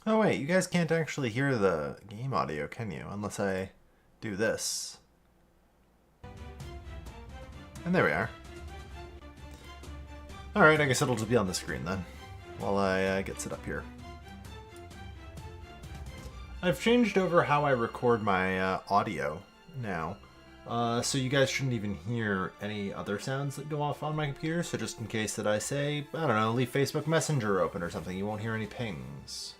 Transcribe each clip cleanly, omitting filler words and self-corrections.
Oh wait, you guys can't actually hear the game audio, can you? Unless I do this. And there we are. Alright, I guess it'll just be on the screen then, while I get set up here. I've changed over how I record my audio now. So you guys shouldn't even hear any other sounds that go off on my computer, so just in case that I say, I don't know, leave Facebook Messenger open or something, you won't hear any pings.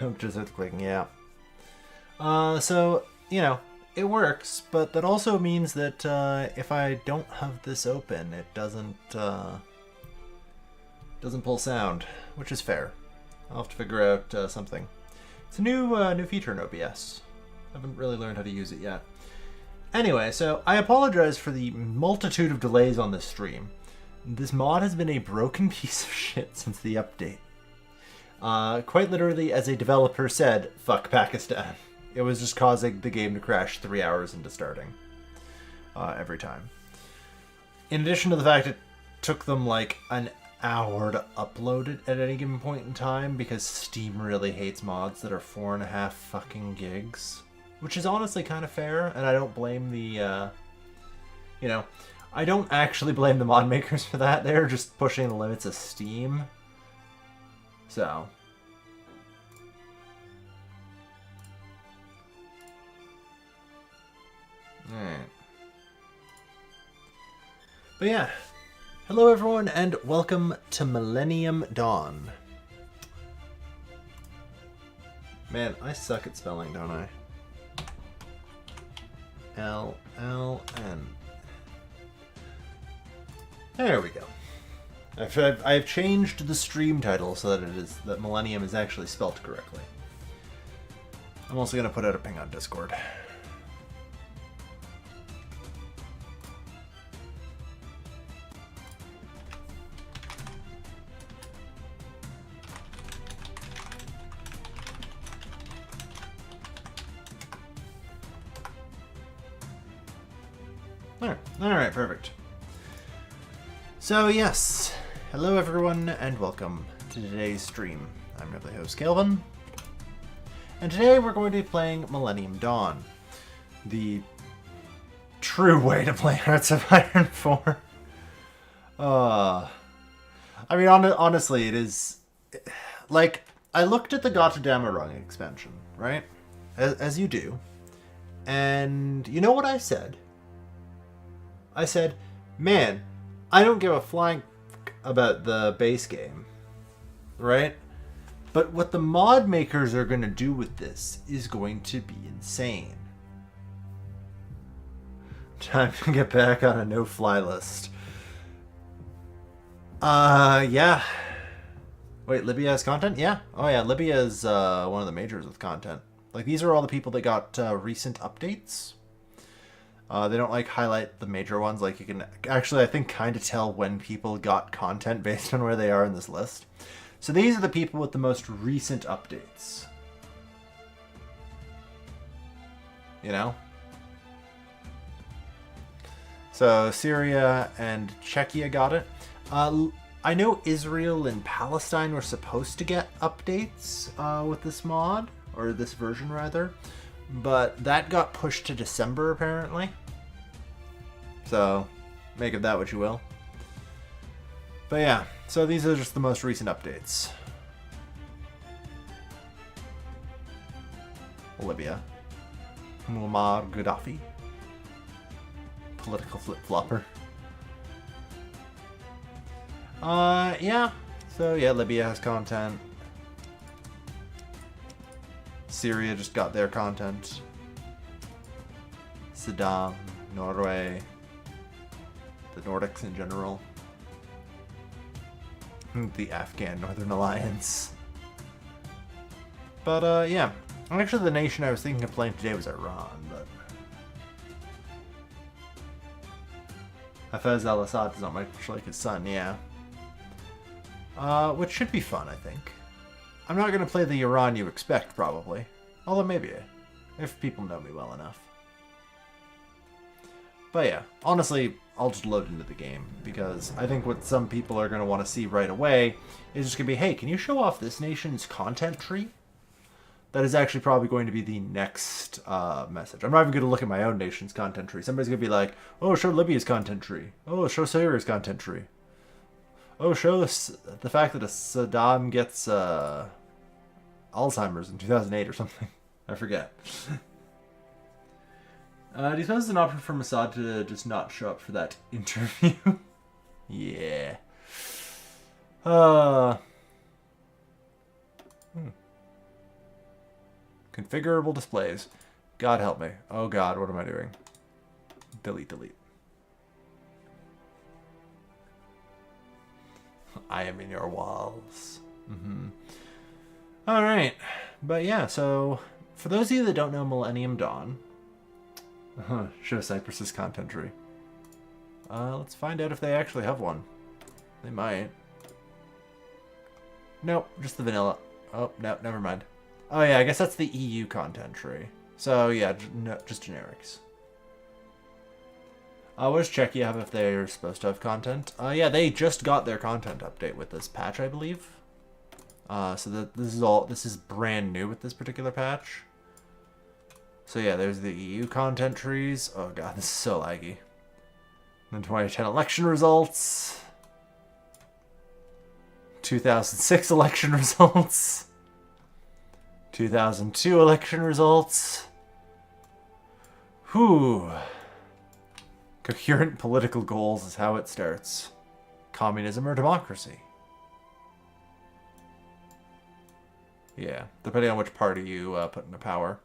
No, just clicking, yeah. So, you know, it works, but that also means that if I don't have this open, it doesn't pull sound, which is fair. I'll have to figure out something. It's a new feature in OBS. I haven't really learned how to use it yet. Anyway, so I apologize for the multitude of delays on this stream. This mod has been a broken piece of shit since the update. Quite literally, as a developer said, fuck Pakistan. It was just causing the game to crash 3 hours into starting. Every time. In addition to the fact it took them like an hour to upload it at any given point in time because Steam really hates mods that are 4.5 fucking gigs. Which is honestly kind of fair, and I don't blame the, you know, I don't actually blame the mod makers for that. They're just pushing the limits of Steam. So. Alright. But yeah. Hello everyone and welcome to Millennium Dawn. Man, I suck at spelling, don't I? L-L-N. There we go. I've changed the stream title so that Millennium is actually spelled correctly. I'm also going to put out a ping on Discord. Alright, perfect. So yes, hello everyone and welcome to today's stream. I'm your host Calvin, and today we're going to be playing Millennium Dawn, the true way to play Hearts of Iron 4. I mean, honestly, it is, like, I looked at the Gotterdammer Rung expansion, right? As you do, and you know what I said? I said, man, I don't give a flying about the base game, right? But what the mod makers are going to do with this is going to be insane. Time to get back on a no-fly list. Yeah. Wait, Libya has content? Yeah. Oh yeah, Libya is one of the majors with content. Like, these are all the people that got recent updates. They don't like highlight the major ones. Like, you can actually, I think, kind of tell when people got content based on where they are in this list. So these are the people with the most recent updates. You know? So Syria and Czechia got it. I know Israel and Palestine were supposed to get updates with this mod, or this version rather, but that got pushed to December apparently. So, make of that what you will. But yeah, so these are just the most recent updates. Libya. Muammar Gaddafi. Political flip-flopper. Yeah. So yeah, Libya has content. Syria just got their content. Sudan, Norway, the Nordics in general. The Afghan Northern Alliance. But, yeah. Actually, the nation I was thinking of playing today was Iran, but... Hafez al-Assad does not much like his son, yeah. Which should be fun, I think. I'm not going to play the Iran you expect, probably. Although maybe, if people know me well enough. But yeah, honestly, I'll just load into the game, because I think what some people are going to want to see right away is just going to be, hey, can you show off this nation's content tree? That is actually probably going to be the next message. I'm not even going to look at my own nation's content tree. Somebody's going to be like, oh, show Libya's content tree. Oh, show Syria's content tree. Oh, show the fact that Saddam gets Alzheimer's in 2008 or something. I forget. Do you suppose it's an option for Mossad to just not show up for that interview? Yeah. Configurable displays. God help me. Oh God, what am I doing? Delete, delete. I am in your walls. All right. But yeah, so for those of you that don't know Millennium Dawn, show Cyprus's content tree. Let's find out if they actually have one. They might. Nope, just the vanilla. Oh, no, never mind. Oh yeah, I guess that's the EU content tree. So yeah, no, just generics. What does Czechia have if they're supposed to have content? Yeah, they just got their content update with this patch, I believe. So this is brand new with this particular patch. So yeah, there's the EU content trees. Oh God, this is so laggy. And 2010 election results. 2006 election results. 2002 election results. Whew. Coherent political goals is how it starts. Communism or democracy? Yeah, depending on which party you put into power.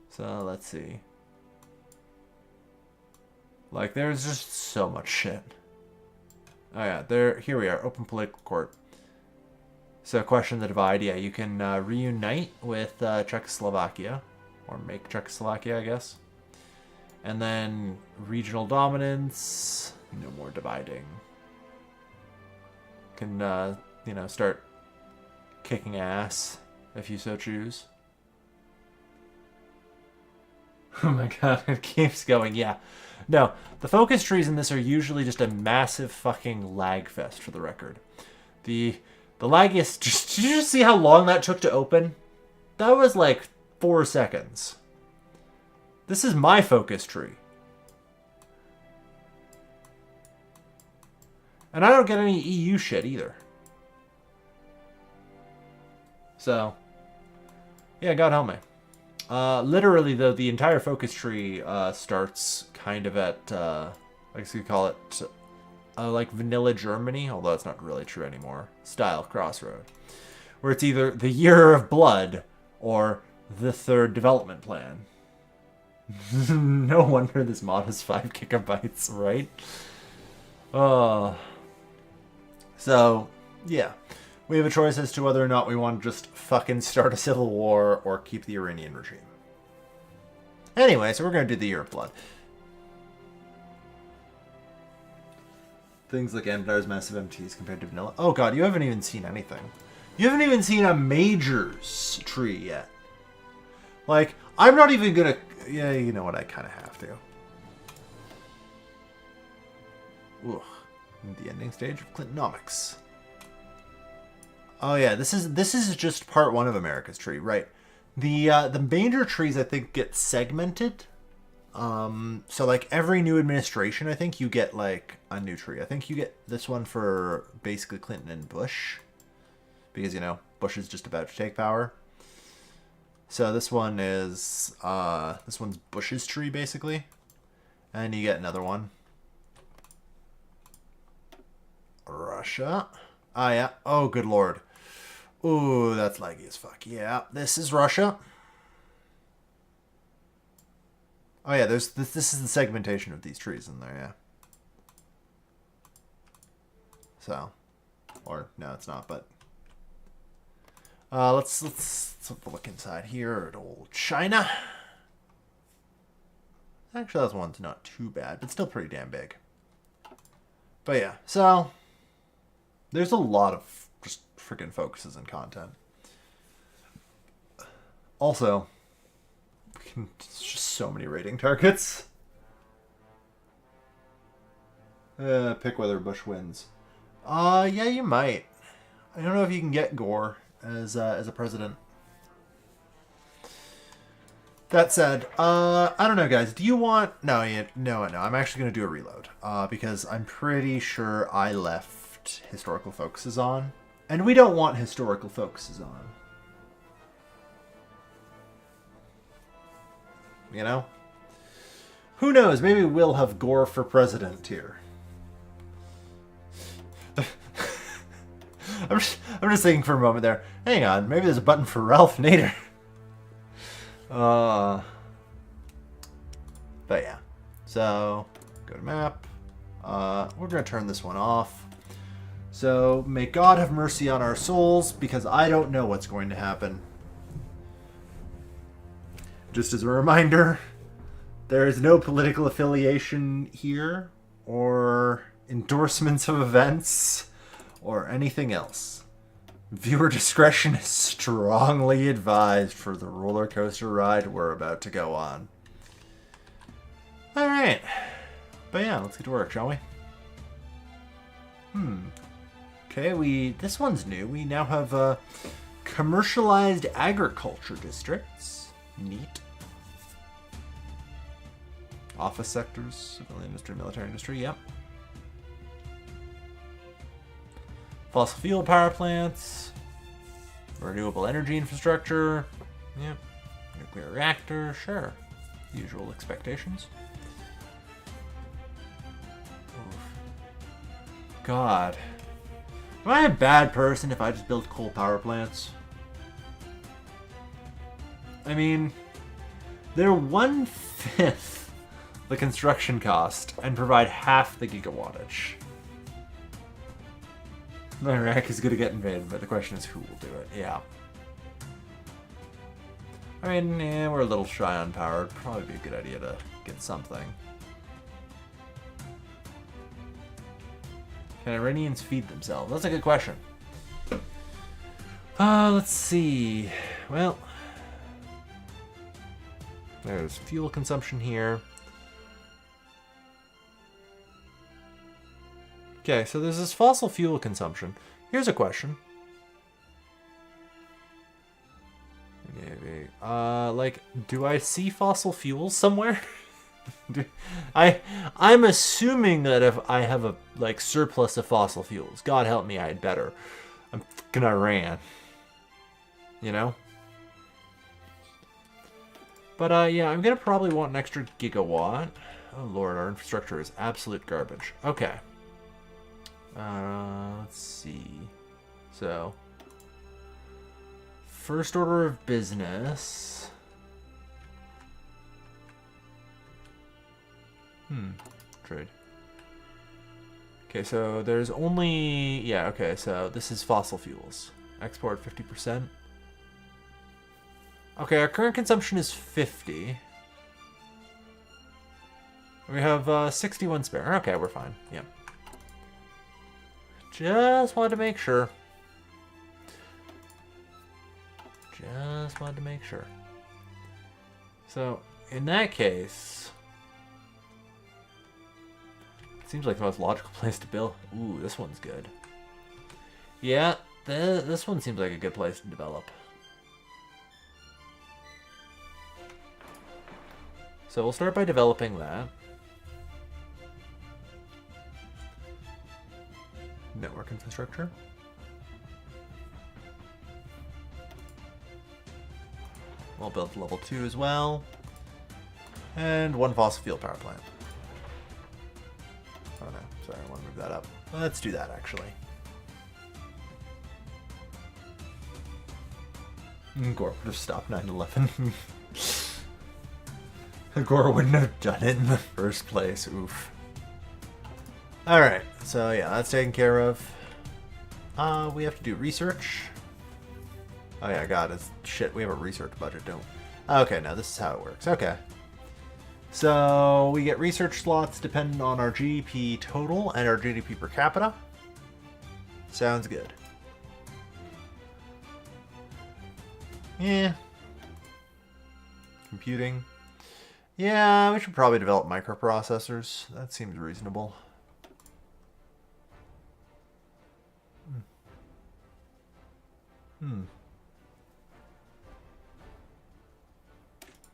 So, let's see. Like, there's just so much shit. Oh yeah, here we are, open political court. So, question the divide. Yeah, you can reunite with Czechoslovakia. Or make Czechoslovakia, I guess. And then regional dominance. No more dividing. Can, you know, start kicking ass if you so choose. Oh my God, it keeps going. Yeah. No, the focus trees in this are usually just a massive fucking lag fest, for the record. The laggiest... Did you just see how long that took to open? That was like 4 seconds. This is my focus tree. And I don't get any EU shit either. So, yeah, God help me. Literally, though, the entire focus tree starts kind of at, I guess you could call it, like vanilla Germany, although it's not really true anymore, style crossroad. Where it's either the year of blood or the third development plan. No wonder this mod is 5 gigabytes, right? So, yeah. We have a choice as to whether or not we want to just fucking start a civil war or keep the Iranian regime. Anyway, so we're going to do the Year of Blood. Things like Andar's massive MTs compared to vanilla. Oh God, you haven't even seen anything. You haven't even seen a majors tree yet. Like, I'm not even going to... Yeah, you know what? I kind of have to. Ugh. The ending stage of Clintonomics. Oh yeah, this is just part 1 of America's tree, right? The major trees I think get segmented. So like every new administration, I think you get like a new tree. I think you get this one for basically Clinton and Bush, because you know Bush is just about to take power. So this one is this one's Bush's tree basically, and you get another one. Russia. Ah yeah. Oh good lord. Ooh, that's laggy as fuck. Yeah, this is Russia. Oh yeah, this is the segmentation of these trees in there, yeah. So, or no, it's not, but let's have a look inside here at old China. Actually, that one's not too bad, but still pretty damn big. But yeah, so there's a lot of just freaking focuses and content. Also, it's just so many rating targets. Pick whether Bush wins. Yeah, you might. I don't know if you can get Gore as a president. That said, I don't know, guys. Do you want... No. I'm actually going to do a reload. Because I'm pretty sure I left historical focuses on. And we don't want historical focuses on. You know? Who knows? Maybe we'll have Gore for president here. I'm just thinking for a moment there. Hang on, maybe there's a button for Ralph Nader. But yeah. So, go to map. We're going to turn this one off. So, may God have mercy on our souls, because I don't know what's going to happen. Just as a reminder, there is no political affiliation here, or endorsements of events, or anything else. Viewer discretion is strongly advised for the roller coaster ride we're about to go on. Alright. But yeah, let's get to work, shall we? Okay, this one's new. We now have commercialized agriculture districts. Neat. Office sectors, civilian industry, military industry, yep. Fossil fuel power plants. Renewable energy infrastructure. Yep. Nuclear reactor, sure. Usual expectations. Oof. God. Am I a bad person if I just build coal power plants? I mean, they're 1/5 the construction cost and provide half the gigawattage. Iraq is going to get invaded, but the question is who will do it. Yeah. I mean, yeah, we're a little shy on power. It'd probably be a good idea to get something. Can Iranians feed themselves? That's a good question. Let's see. Well, there's fuel consumption here. Okay, so there's this fossil fuel consumption. Here's a question. Maybe. Like, do I see fossil fuels somewhere? I'm assuming that if I have a, like, surplus of fossil fuels, God help me, I had better. I'm fucking Iran. You know? But, yeah, I'm gonna probably want an extra gigawatt. Oh, Lord, our infrastructure is absolute garbage. Okay. Let's see. So, first order of business. Trade. Okay, so there's only... Yeah, okay, so this is fossil fuels. Export 50%. Okay, our current consumption is 50. We have 61 spare. Okay, we're fine. Yeah. Just wanted to make sure. Just wanted to make sure. So, in that case, it seems like the most logical place to build. Ooh, this one's good. Yeah, this one seems like a good place to develop. So we'll start by developing that. Network infrastructure. We'll build level 2 as well. And one fossil fuel power plant. Oh no, sorry, I want to move that up. Let's do that actually. Gore would have stopped 9/11. Gore wouldn't have done it in the first place. Oof. Alright, so yeah, that's taken care of. We have to do research. Oh yeah, God, it's shit. We have a research budget, don't we? Okay, now this is how it works. Okay. So we get research slots dependent on our GDP total and our GDP per capita. Sounds good. Yeah. Computing. Yeah, we should probably develop microprocessors. That seems reasonable.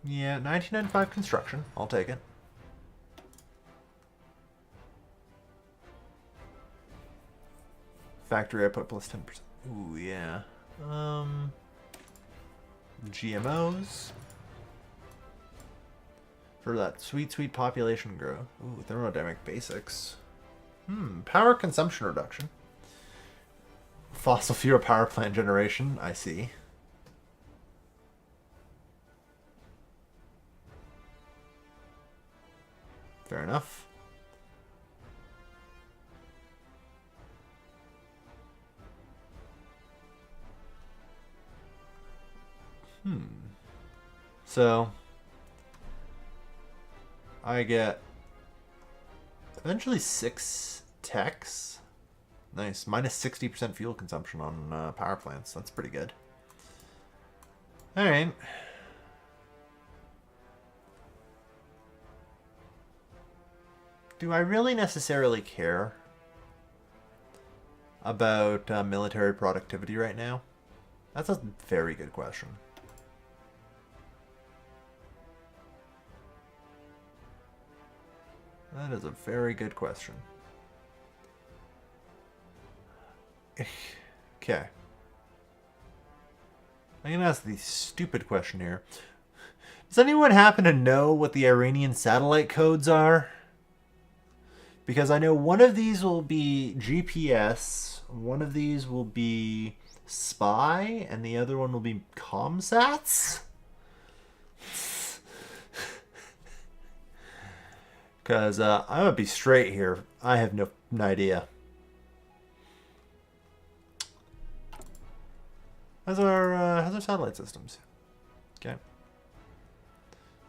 Yeah, 1995 construction. I'll take it. Factory output plus 10%. Ooh, yeah. GMOs. For that sweet, sweet population growth. Ooh, thermodynamic basics. Power consumption reduction. Fossil fuel power plant generation. I see. Fair enough. So I get eventually 6 techs. Nice. Minus 60% fuel consumption on power plants. That's pretty good. Alright. Do I really necessarily care about military productivity right now? That's a very good question. That is a very good question. Okay. I'm going to ask the stupid question here. Does anyone happen to know what the Iranian satellite codes are? Because I know one of these will be GPS, one of these will be spy, and the other one will be comsats? Because I'm going to be straight here. I have no idea. How's our satellite systems? Okay.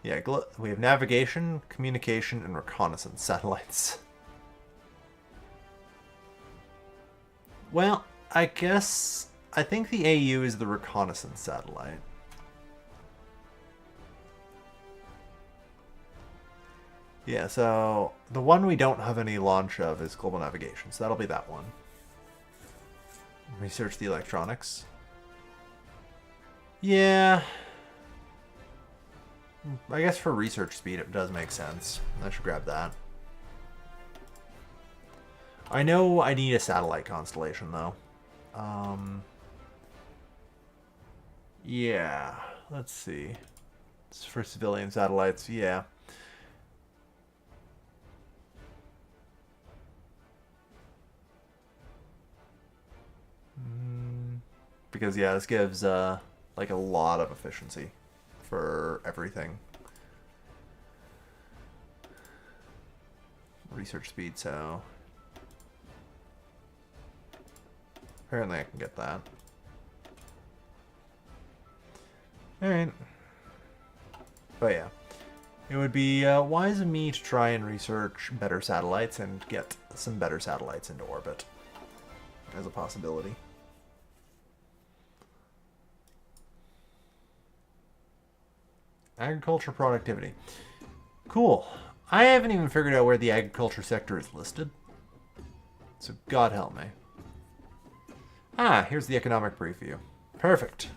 Yeah, we have navigation, communication, and reconnaissance satellites. Well, I think the AU is the reconnaissance satellite. Yeah, so the one we don't have any launch of is global navigation, so that'll be that one. Research the electronics. Yeah. I guess for research speed it does make sense. I should grab that. I know I need a satellite constellation though. Yeah, let's see. It's for civilian satellites, yeah. Because yeah, this gives like a lot of efficiency for everything. Research speed, so apparently I can get that. Alright. But yeah. It would be wise of me to try and research better satellites and get some better satellites into orbit as a possibility. Agriculture productivity. Cool. I haven't even figured out where the agriculture sector is listed. So God help me. Ah, here's the economic preview. Perfect.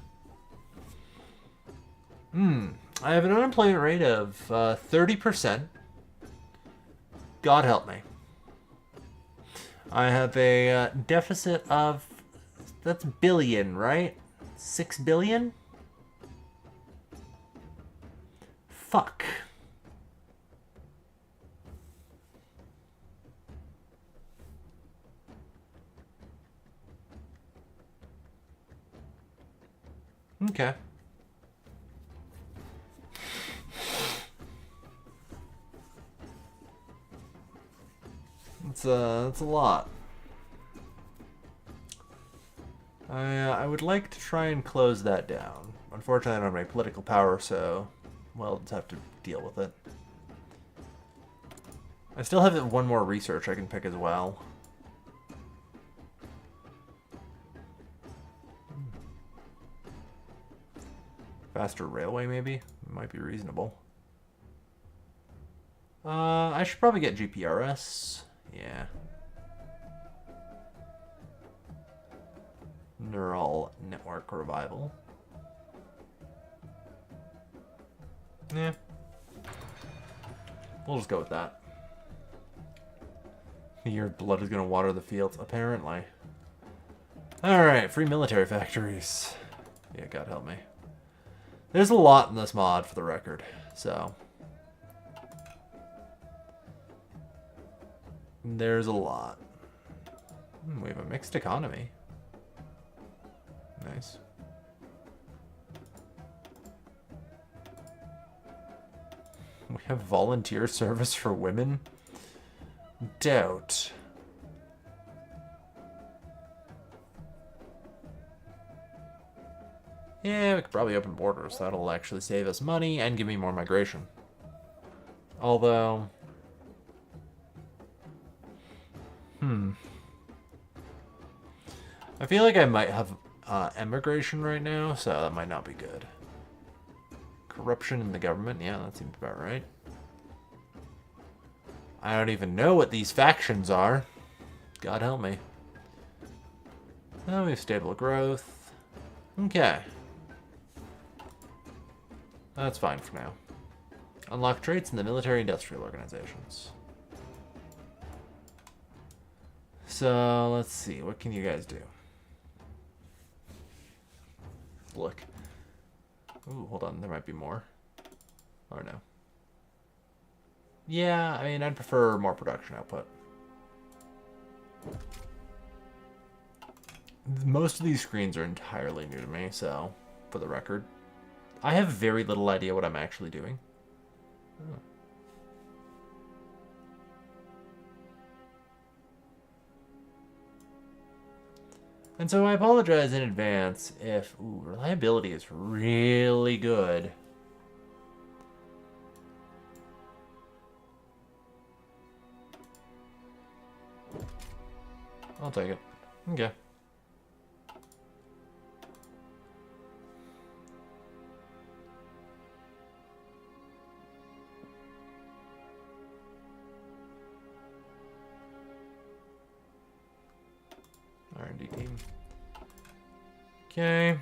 I have an unemployment rate of 30%. God help me. I have a deficit of, that's billion, right? 6 billion? Fuck. Okay. That's a lot. I would like to try and close that down. Unfortunately, I don't have any political power, so well, just have to deal with it. I still have one more research I can pick as well. Faster railway, maybe? Might be reasonable. I should probably get GPRS. Yeah. Neural net. work. Revival. Yeah. We'll just go with that. Your blood is going to water the fields, apparently. Alright, free military factories. Yeah, God help me. There's a lot in this mod, for the record, so... There's a lot. We have a mixed economy. Nice. We have volunteer service for women? Doubt. Yeah, we could probably open borders. That'll actually save us money and give me more migration. Although... I feel like I might have emigration right now, so that might not be good. Corruption in the government? Yeah, that seems about right. I don't even know what these factions are. God help me. Oh, we have stable growth. Okay. That's fine for now. Unlock traits in the military-industrial organizations. So, let's see. What can you guys do? Look. Ooh, hold on. There might be more. Or no. Yeah, I mean, I'd prefer more production output. Most of these screens are entirely new to me, so, for the record. I have very little idea what I'm actually doing. Oh. And so I apologize in advance if... Ooh, reliability is really good. I'll take it. Okay. R&D team. Okay.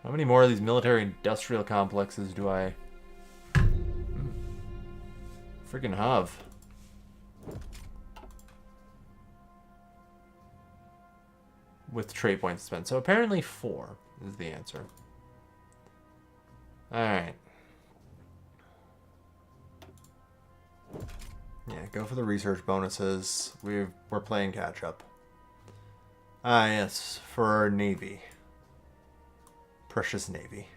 How many more of these military-industrial complexes do I... freaking have? With trade points spent. So apparently 4 is the answer. Alright. Yeah, go for the research bonuses. We're playing catch-up. Ah, yes, for our Navy. Precious Navy.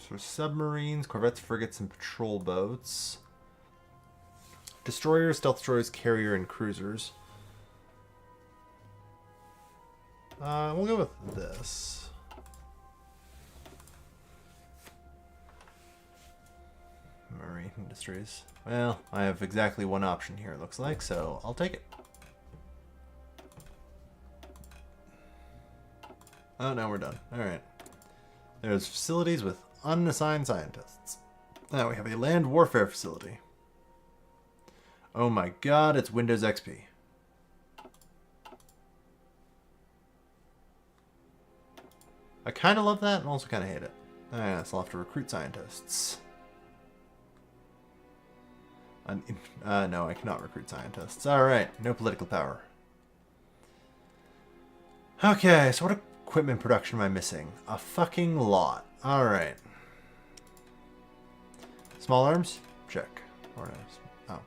So submarines, corvettes, frigates, and patrol boats. Destroyers, stealth destroyers, carrier, and cruisers. We'll go with this. Marine industries. Well, I have exactly one option here, it looks like, so I'll take it. Oh, now we're done. Alright. There's facilities with unassigned scientists. Now we have a land warfare facility. Oh my god, it's Windows XP. I kind of love that and also kind of hate it. Alright, so I'll have to recruit scientists. No, I cannot recruit scientists. Alright, no political power. Okay, so what equipment production am I missing? A fucking lot. Alright. Small arms? Check. Or no. Oh.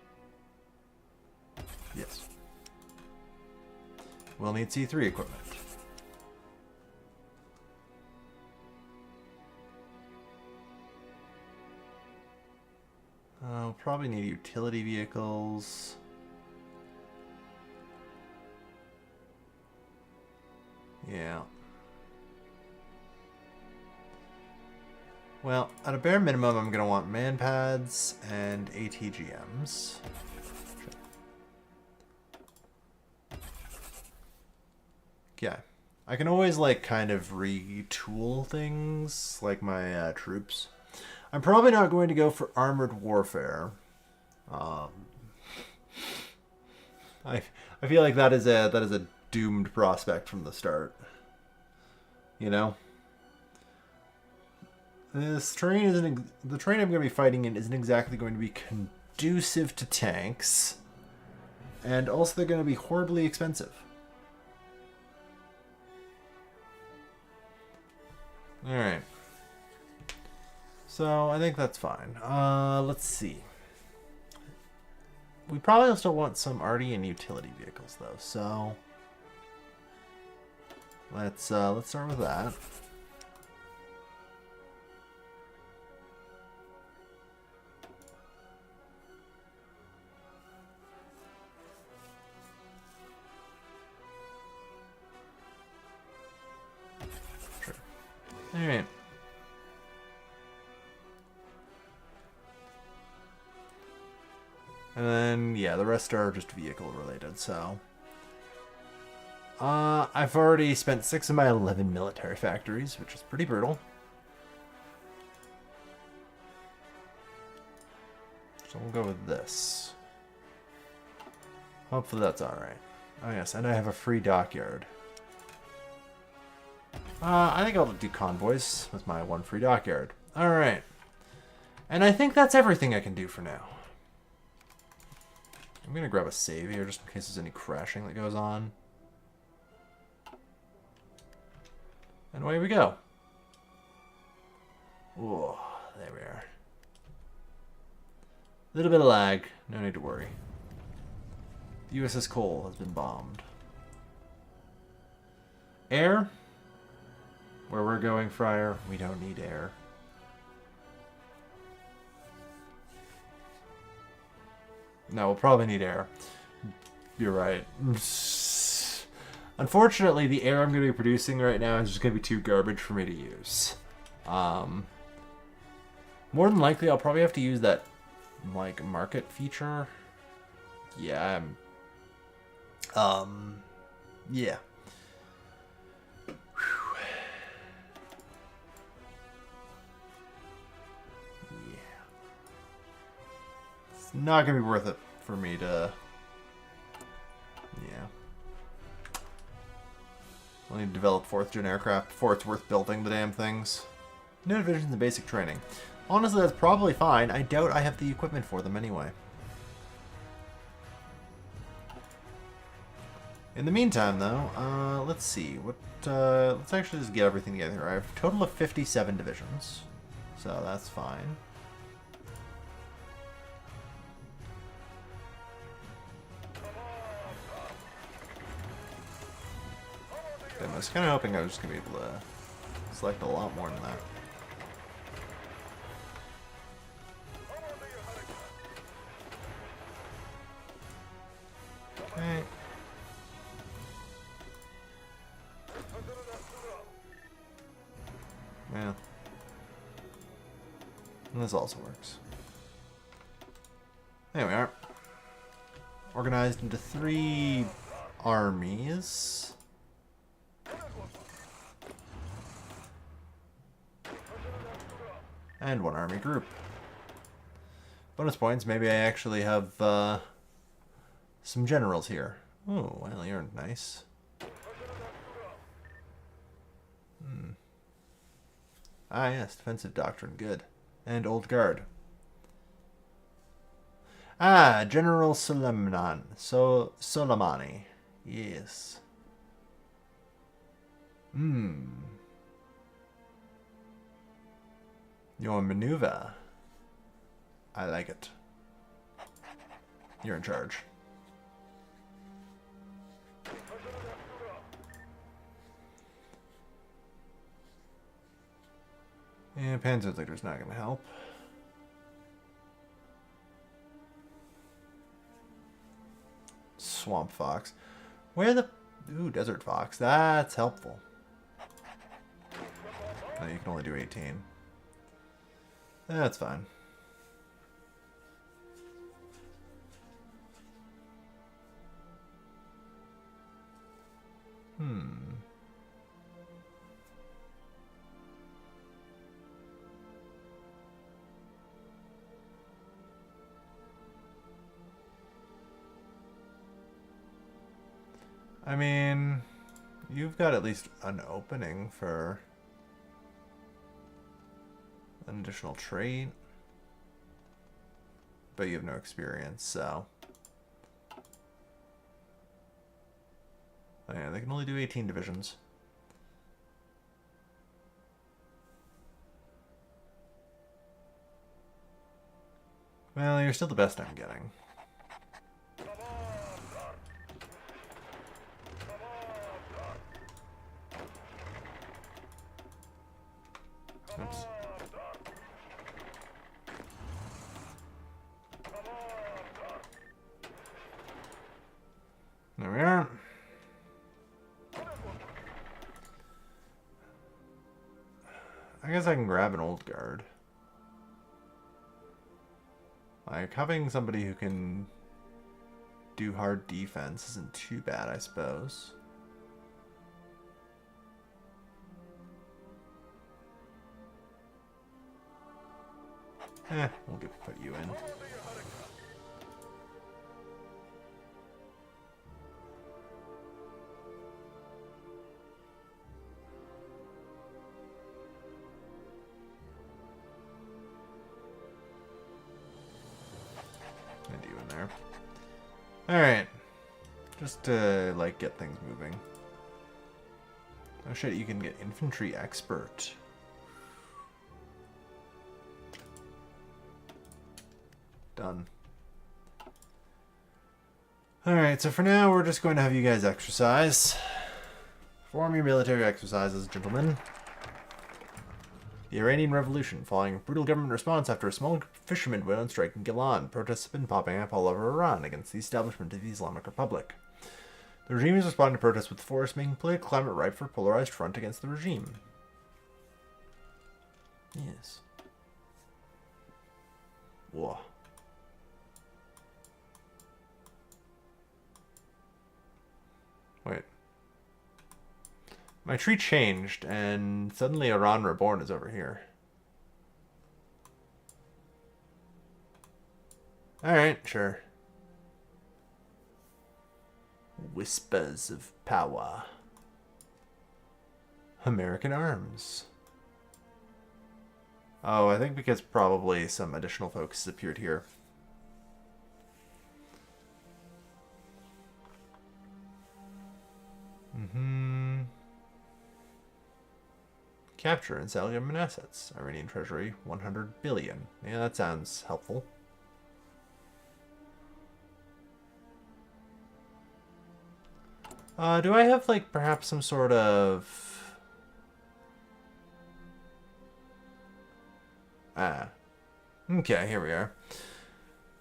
Yes. We'll need C3 equipment. I'll probably need utility vehicles. Yeah. Well, at a bare minimum, I'm going to want man pads and ATGMs. Yeah. I can always, like, kind of retool things, like my troops. I'm probably not going to go for armored warfare. Um, I feel like that is a doomed prospect from the start. You know, this terrain isn't the terrain I'm going to be fighting in isn't exactly going to be conducive to tanks, and also they're going to be horribly expensive. All right. So I think that's fine. Let's see. We probably still want some arty and utility vehicles though, so let's start with that. Sure. All right. And then, yeah, the rest are just vehicle related, so. I've already spent 6 of my 11 military factories, which is pretty brutal. So we'll go with this. Hopefully that's alright. Oh yes, and I have a free dockyard. I think I'll do convoys with my 1 free dockyard. Alright. And I think that's everything I can do for now. I'm gonna grab a save here just in case there's any crashing that goes on. And away we go. Ooh, there we are. A little bit of lag, no need to worry. The USS Cole has been bombed. Air? Where we're going, Friar, we don't need air. No, we'll probably need air. You're right. Unfortunately, the air I'm going to be producing right now is just going to be too garbage for me to use. More than likely, I'll probably have to use that, like, market feature. Yeah, yeah. It's not going to be worth it for me to... Yeah. I'll need to develop 4th gen aircraft before it's worth building the damn things. No divisions and basic training. Honestly, that's probably fine. I doubt I have the equipment for them anyway. In the meantime, though, let's see. Let's actually just get everything together. I have a total of 57 divisions, so that's fine. I was kind of hoping I was just going to be able to select a lot more than that. Okay. Yeah. And this also works. There we are. Organized into 3 armies. And 1 army group. Bonus points, maybe I actually have some generals here. Oh, well, you're nice. Ah, yes, defensive doctrine, good. And old guard. Ah, General Soleimani. Yes. Your maneuver. I like it. You're in charge. Yeah, Panzerleader's not going to help. Swamp Fox. Where the... Ooh, Desert Fox. That's helpful. Oh, you can only do 18. That's fine. I mean, you've got at least an opening for an additional trait. But you have no experience, so... Oh yeah, they can only do 18 divisions. Well, you're still the best I'm getting. Oops. There we are. I guess I can grab an old guard. Like, having somebody who can do hard defense isn't too bad, I suppose. We'll put you in. And you in there. Alright. Just to, like, get things moving. Oh shit, you can get infantry expert. Done. Alright, so for now, we're just going to have you guys exercise. Perform your military exercises, gentlemen. The Iranian Revolution, following a brutal government response after a small group of fishermen went on strike in Gilan. Protests have been popping up all over Iran against the establishment of the Islamic Republic. The regime is responding to protests with force, making political climate ripe for a polarized front against the regime. Yes. Whoa. Wait. My tree changed, and suddenly Iran Reborn is over here. Alright, sure. Whispers of power. American arms. Oh, I think because probably some additional folks appeared here. Capture and sell government assets. Iranian treasury, 100 billion. Yeah, that sounds helpful. Do I have, like, perhaps some sort of... Okay, here we are.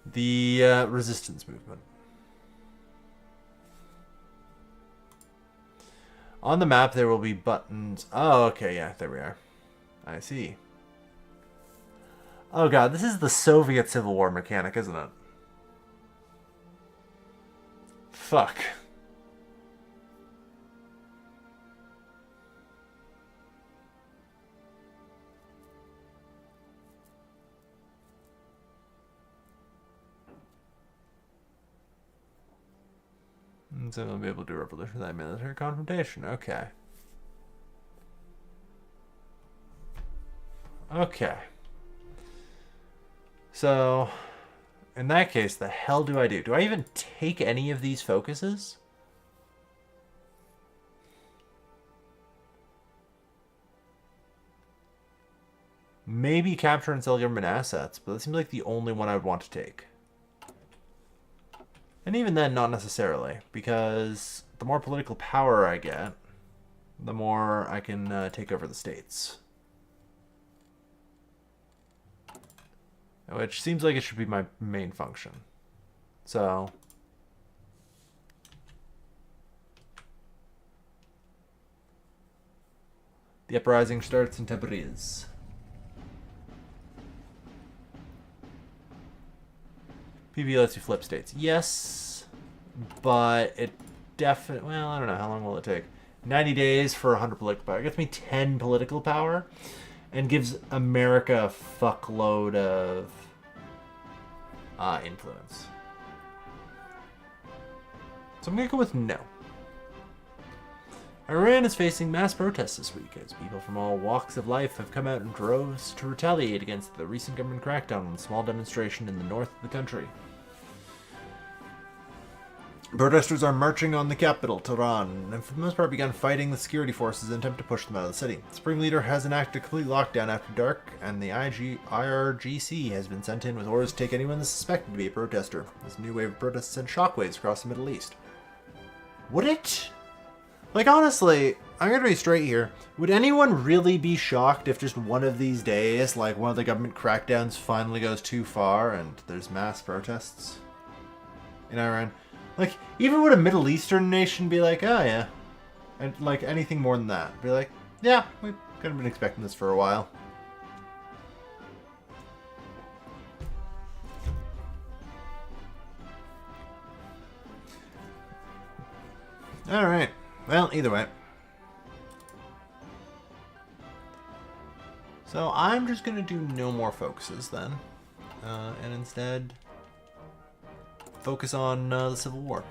The resistance movement. On the map, there will be buttons. Oh, okay, yeah, there we are. I see. Oh god, this is the Soviet Civil War mechanic, isn't it? Fuck. And so we'll be able to do a revolution without military confrontation. Okay. Okay. So, in that case, the hell do I do? Do I even take any of these focuses? Maybe capture and sell government assets, but that seems like the only one I would want to take. And even then, not necessarily, because the more political power I get, the more I can take over the states. Which seems like it should be my main function. So... the uprising starts in Tabriz. PV lets you flip states. Yes, but it definitely... well, I don't know. How long will it take? 90 days for 100 political power. It gets me 10 political power and gives America a fuckload of influence. So I'm going to go with no. Iran is facing mass protests this week as people from all walks of life have come out in droves to retaliate against the recent government crackdown on a small demonstration in the north of the country. Protesters are marching on the capital, Tehran, and for the most part began fighting the security forces in an attempt to push them out of the city. The Spring Leader has enacted a complete lockdown after dark, and the IRGC has been sent in with orders to take anyone that's suspected to be a protester. This new wave of protests sent shockwaves across the Middle East. Would it? Like, honestly, I'm gonna be straight here. Would anyone really be shocked if just one of these days, like, one of the government crackdowns finally goes too far and there's mass protests in Iran? Like, even would a Middle Eastern nation be like, oh yeah, and like anything more than that, be like, yeah, we've kind of been expecting this for a while. Alright, well, either way. So I'm just going to do no more focuses then, and instead focus on the Civil War.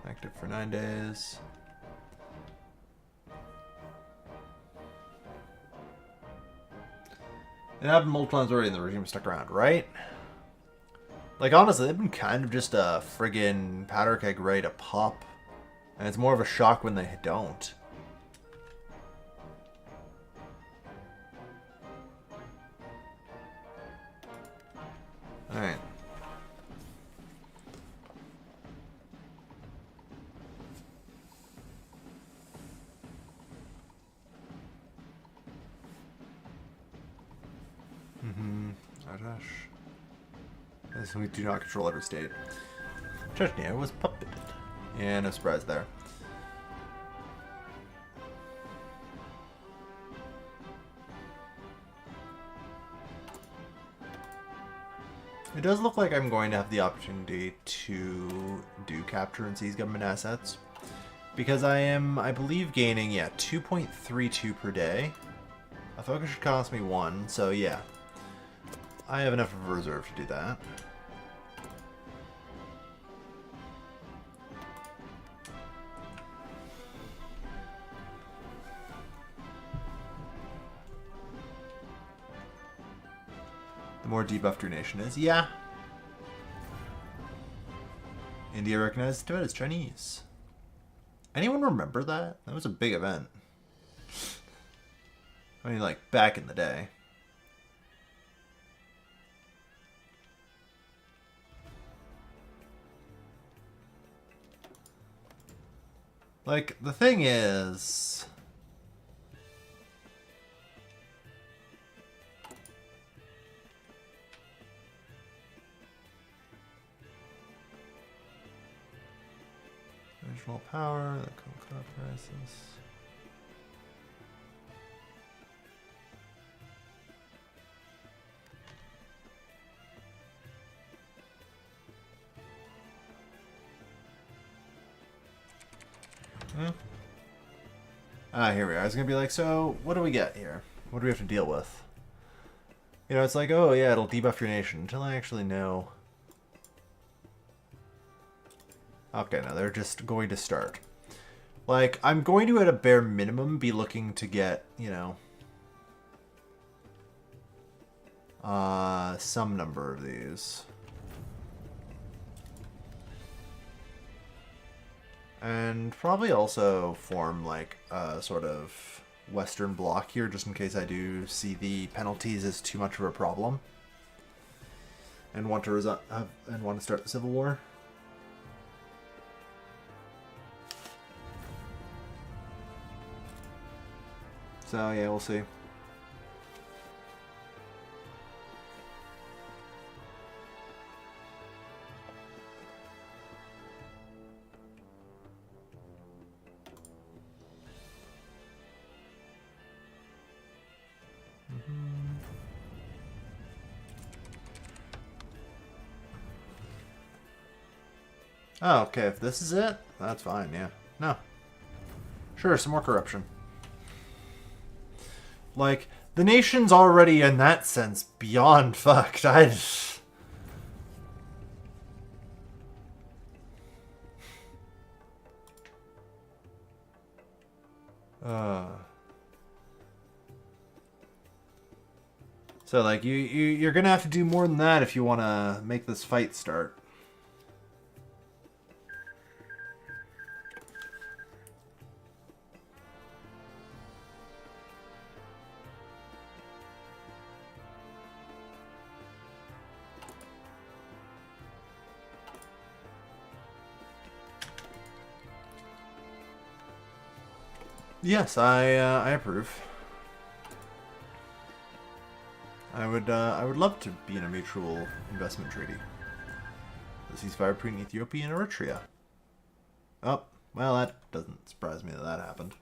Active for 9 days. It happened multiple times already and the regime stuck around, right? Like, honestly, they've been kind of just a friggin' powder keg ready to pop. And it's more of a shock when they don't. Alright. Arash. As we do not control every state. Chechnya was puppeted. Yeah, no surprise there. It does look like I'm going to have the opportunity to do capture and seize government assets. Because I am, I believe, gaining, 2.32 per day. A focus should cost me 1, so yeah. I have enough of a reserve to do that. The more debuffed your nation is, yeah. India recognized Tibet as Chinese. Anyone remember that? That was a big event. I mean, like, back in the day. Like, the thing is... Original power, the cocoa prices... here we are. I was going to be like, so, what do we get here? What do we have to deal with? You know, it's like, oh yeah, it'll debuff your nation, until I actually know. Okay, no, they're just going to start. Like, I'm going to, at a bare minimum, be looking to get, you know, some number of these. And probably also form, like, a sort of Western bloc here, just in case I do see the penalties as too much of a problem. And want to start the Civil War. So, yeah, we'll see. Oh, okay, if this is it, that's fine, yeah. No. Sure, some more corruption. Like, the nation's already, in that sense, beyond fucked. So like you're gonna have to do more than that if you want to make this fight start. Yes, I approve. I would love to be in a mutual investment treaty. The ceasefire between Ethiopia and Eritrea. Oh, well, that doesn't surprise me that that happened.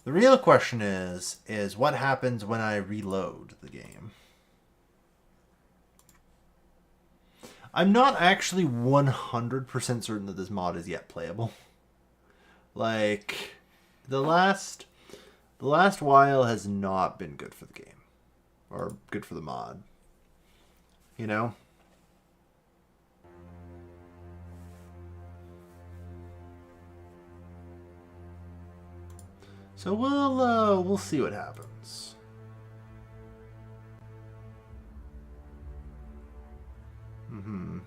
The real question is what happens when I reload the game? I'm not actually 100% certain that this mod is yet playable. Like, the last while has not been good for the game. Or good for the mod. You know? So we'll see what happens. Mm-hmm.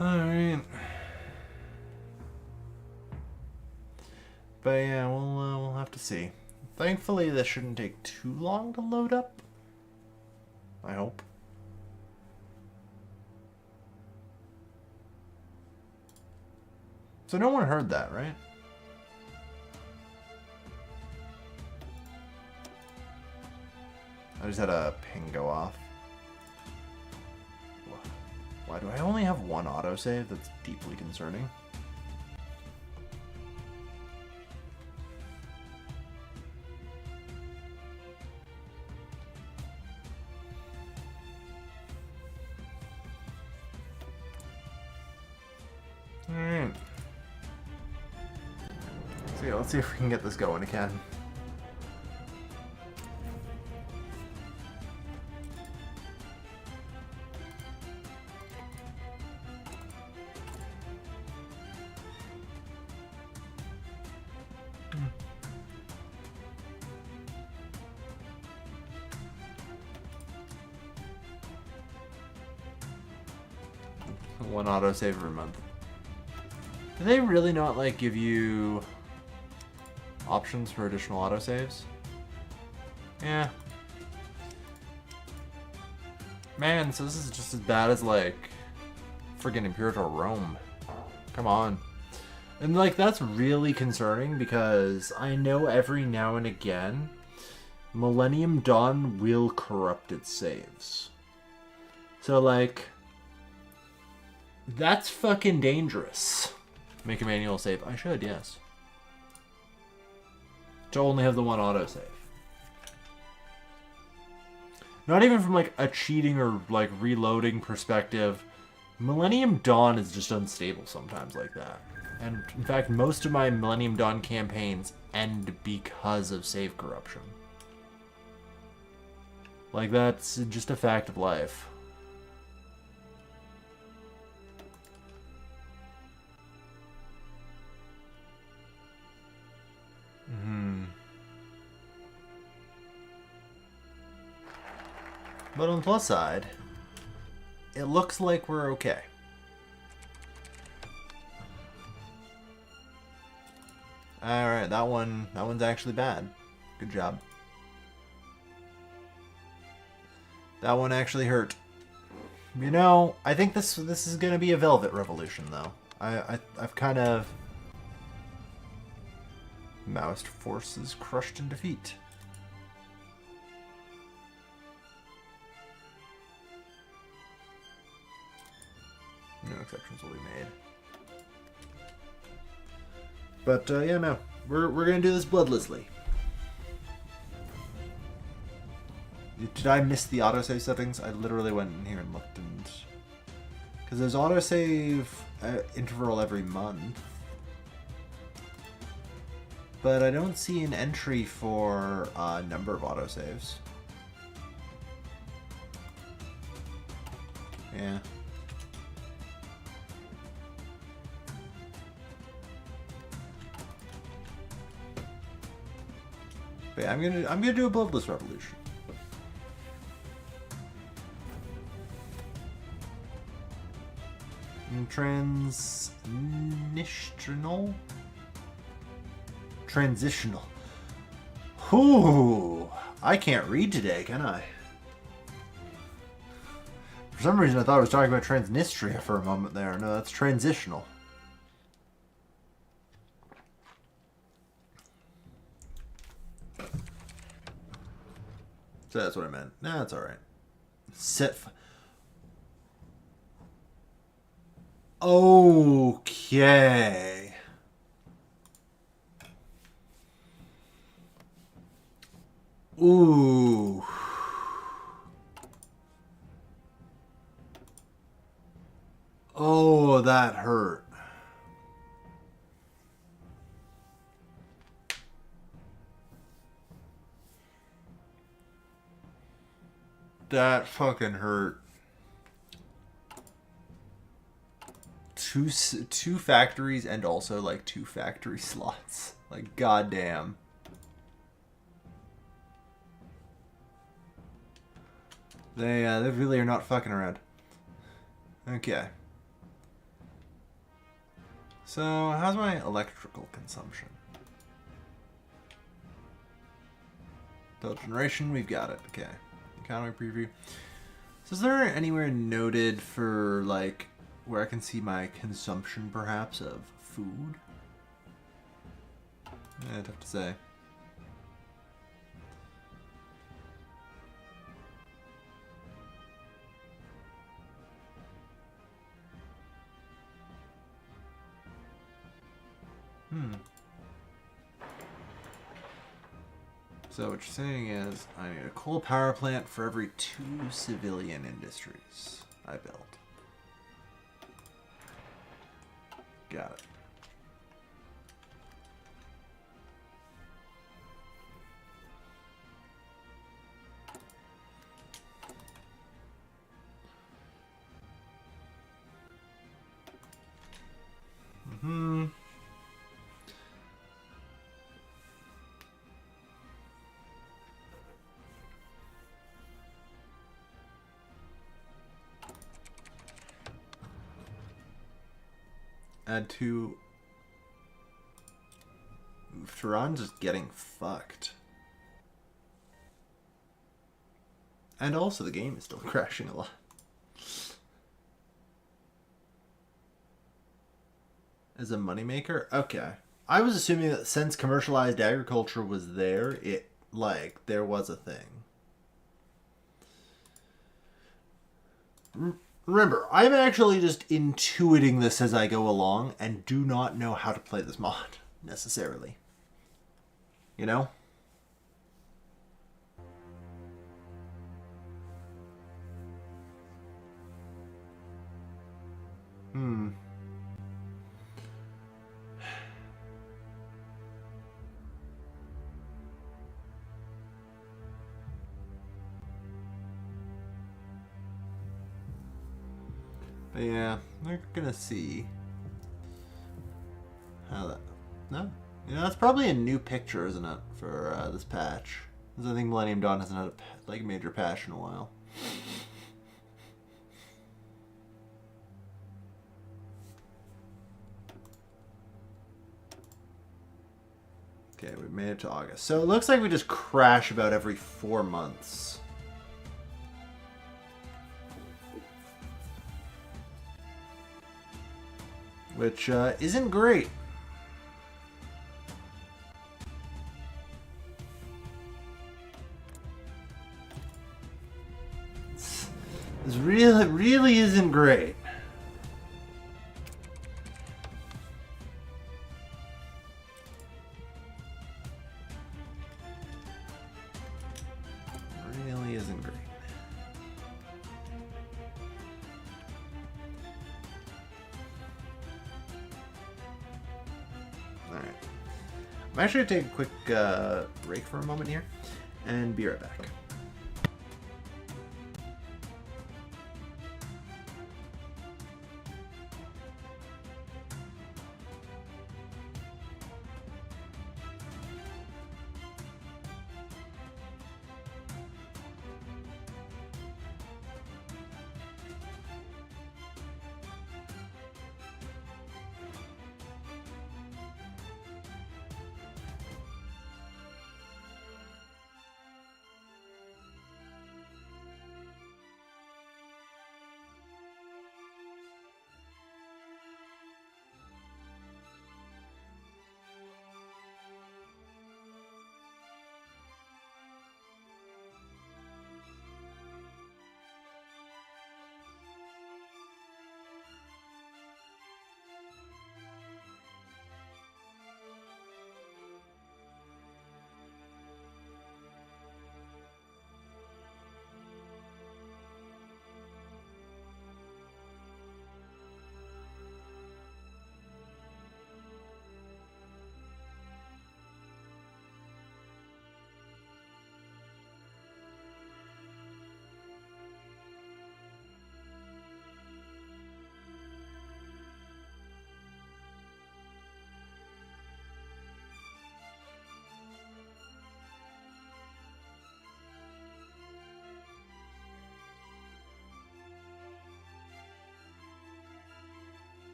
Alright. But yeah, we'll have to see. Thankfully, this shouldn't take too long to load up. I hope. So no one heard that, right? I just had a ping go off. Why do I only have one autosave? That's deeply concerning. Alright. So yeah, let's see if we can get this going again. One autosave per month. Do they really not like give you options for additional autosaves? Yeah. Man, so this is just as bad as like friggin' Imperial Rome. Come on. And like that's really concerning because I know every now and again Millennium Dawn will corrupt its saves. So like that's fucking dangerous. Make a manual save. I should, yes. To only have the one autosave. Not even from like a cheating or like reloading perspective. Millennium Dawn is just unstable sometimes like that. And in fact, most of my Millennium Dawn campaigns end because of save corruption. Like that's just a fact of life. But on the plus side, it looks like we're okay. Alright, that one's actually bad. Good job. That one actually hurt. You know, I think this is gonna be a Velvet Revolution though. I've kind of Maoist forces crushed in defeat. No exceptions will be made. But yeah, no, we're gonna do this bloodlessly. Did I miss the autosave settings? I literally went in here and looked, and because there's autosave interval every month, but I don't see an entry for number of autosaves. Yeah. But yeah, I'm gonna do a bloodless revolution. Transitional. Ooh, I can't read today, can I? For some reason, I thought I was talking about Transnistria for a moment there. No, that's transitional. So that's what I meant. Nah, that's alright. Okay. Ooh. Oh, that hurt. That fucking hurt. Two factories and also like 2 factory slots. Like, goddamn. They really are not fucking around. Okay. So, how's my electrical consumption? Total generation, we've got it. Okay. Economy preview. So is there anywhere noted for, like, where I can see my consumption, perhaps, of food? Yeah, I'd have to say. So what you're saying is, I need a coal power plant for every 2 civilian industries I build. Got it. Add 2. Tehran's just getting fucked. And also the game is still crashing a lot. As a moneymaker? Okay. I was assuming that since commercialized agriculture was there, there was a thing. Remember, I'm actually just intuiting this as I go along and do not know how to play this mod, necessarily. You know? But yeah, we're gonna see how that... No? You know, that's probably a new picture, isn't it, for this patch? Because I think Millennium Dawn hasn't had a major patch in a while. Okay, we made it to August. So it looks like we just crash about every 4 months. Which isn't great. This really isn't great. Really isn't great. Alright. I'm actually going to take a quick break for a moment here and be right back.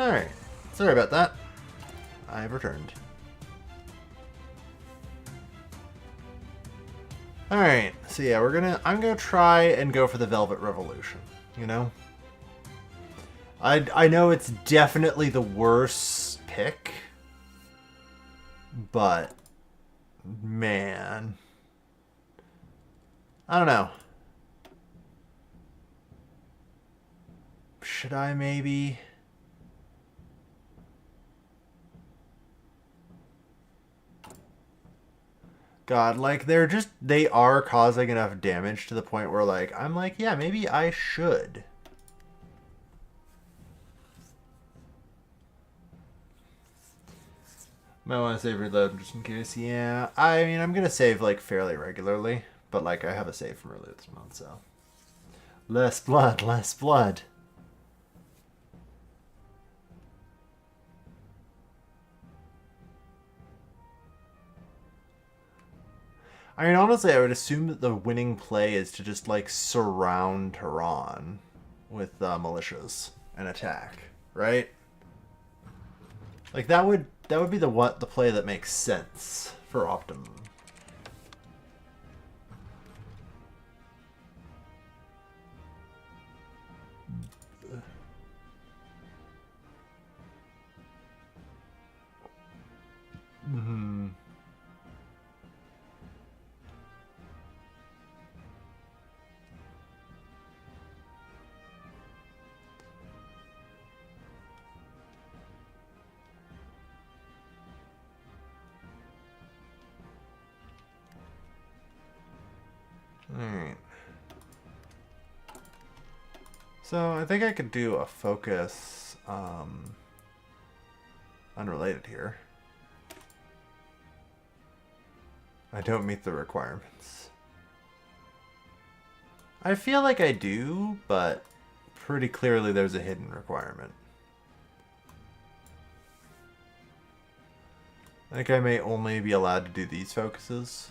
Alright. Sorry about that. I've returned. Alright, so yeah, I'm gonna try and go for the Velvet Revolution, you know? I know it's definitely the worst pick, but man, I don't know. Should I maybe? God, like they are causing enough damage to the point where like I'm like, yeah, maybe I should. Might want to save reload just in case. Yeah, I mean, I'm gonna save like fairly regularly, but like I have a save from earlier this month, so less blood, less blood. I mean, honestly, I would assume that the winning play is to just like surround Tehran with militias and attack, right? Like that would be the play that makes sense for optimum. Mm-hmm. Alright. So I think I could do a focus unrelated here. I don't meet the requirements. I feel like I do, but pretty clearly there's a hidden requirement. I think I may only be allowed to do these focuses.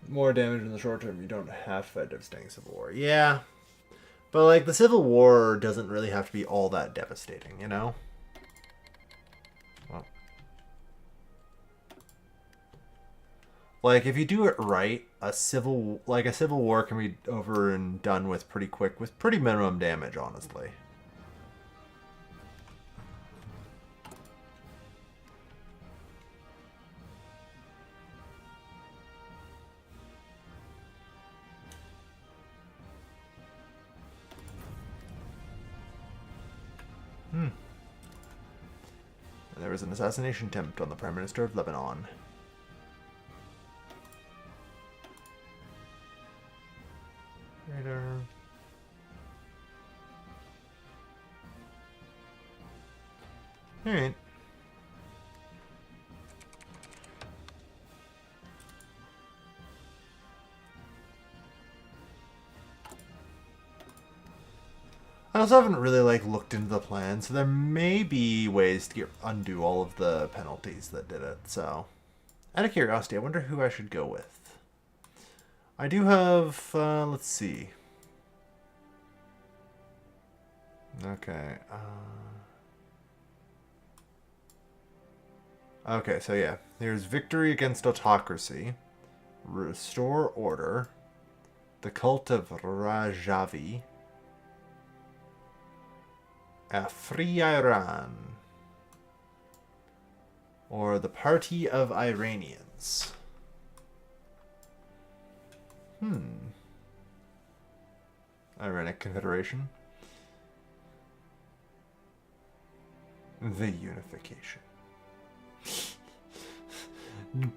More damage in the short term, you don't have to fight devastating civil war. Yeah. But like the Civil War doesn't really have to be all that devastating, you know? Well. Like if you do it right, a civil war can be over and done with pretty quick with pretty minimum damage, honestly. There was an assassination attempt on the Prime Minister of Lebanon. Radar. Alright. I also haven't really like looked into the plan, so there may be ways to undo all of the penalties that did it. So, out of curiosity, I wonder who I should go with. I do have. Let's see. Okay. Okay, so yeah, there's Victory Against Autocracy, Restore Order, the Cult of Rajavi. Free Iran, or the Party of Iranians. Iranic Confederation. The Unification.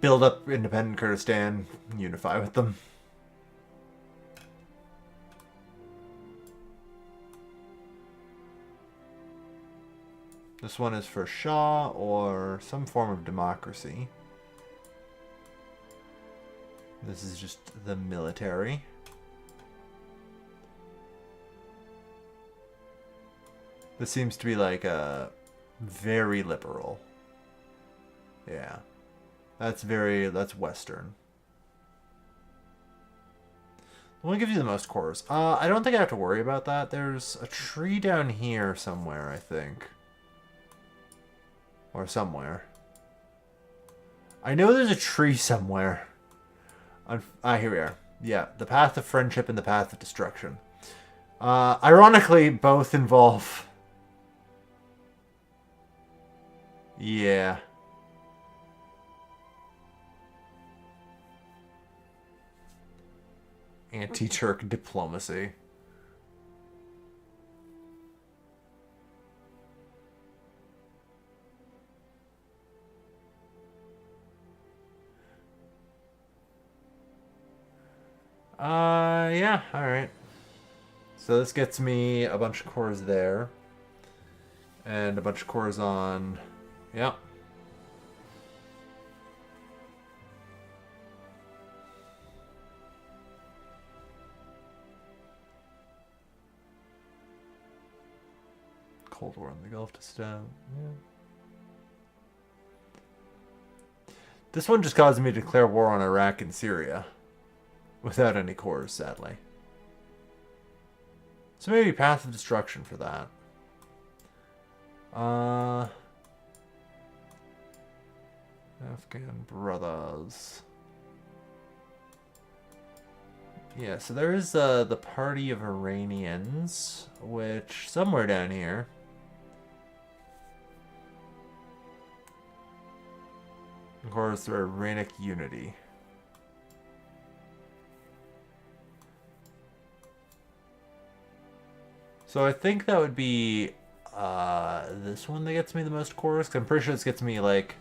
Build up independent Kurdistan, unify with them. This one is for Shah or some form of democracy. This is just the military. This seems to be like a very liberal. Yeah. That's Western. What gives you the most cores? I don't think I have to worry about that. There's a tree down here somewhere, I think. Or somewhere. I know there's a tree somewhere. Here we are. Yeah, the path of friendship and the path of destruction. Ironically, both involve... Yeah. Anti-Turk diplomacy. Yeah, alright. So this gets me a bunch of cores there. And a bunch of cores on... Yep. Cold War in the Gulf to stop. Yeah. This one just caused me to declare war on Iraq and Syria. Without any cores, sadly. So maybe Path of Destruction for that. Afghan brothers. Yeah, so there is the Party of Iranians, which somewhere down here. Of course, the Iranic Unity. So I think that would be this one that gets me the most cores. 'Cause I'm pretty sure this gets me like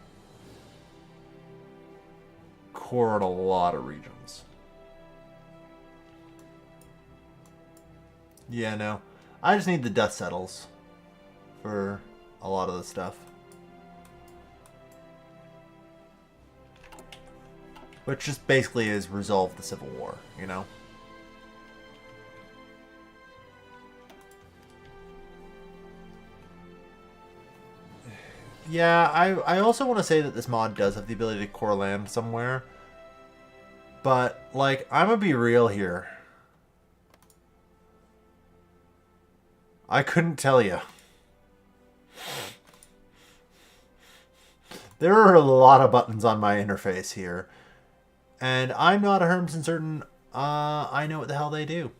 core in a lot of regions. Yeah, no. I just need the dust settles for a lot of the stuff. Which just basically is resolve the Civil War, you know? Yeah, I also want to say that this mod does have the ability to core land somewhere. But, like, I'm gonna be real here. I couldn't tell you. There are a lot of buttons on my interface here. And I'm not 100% certain I know what the hell they do.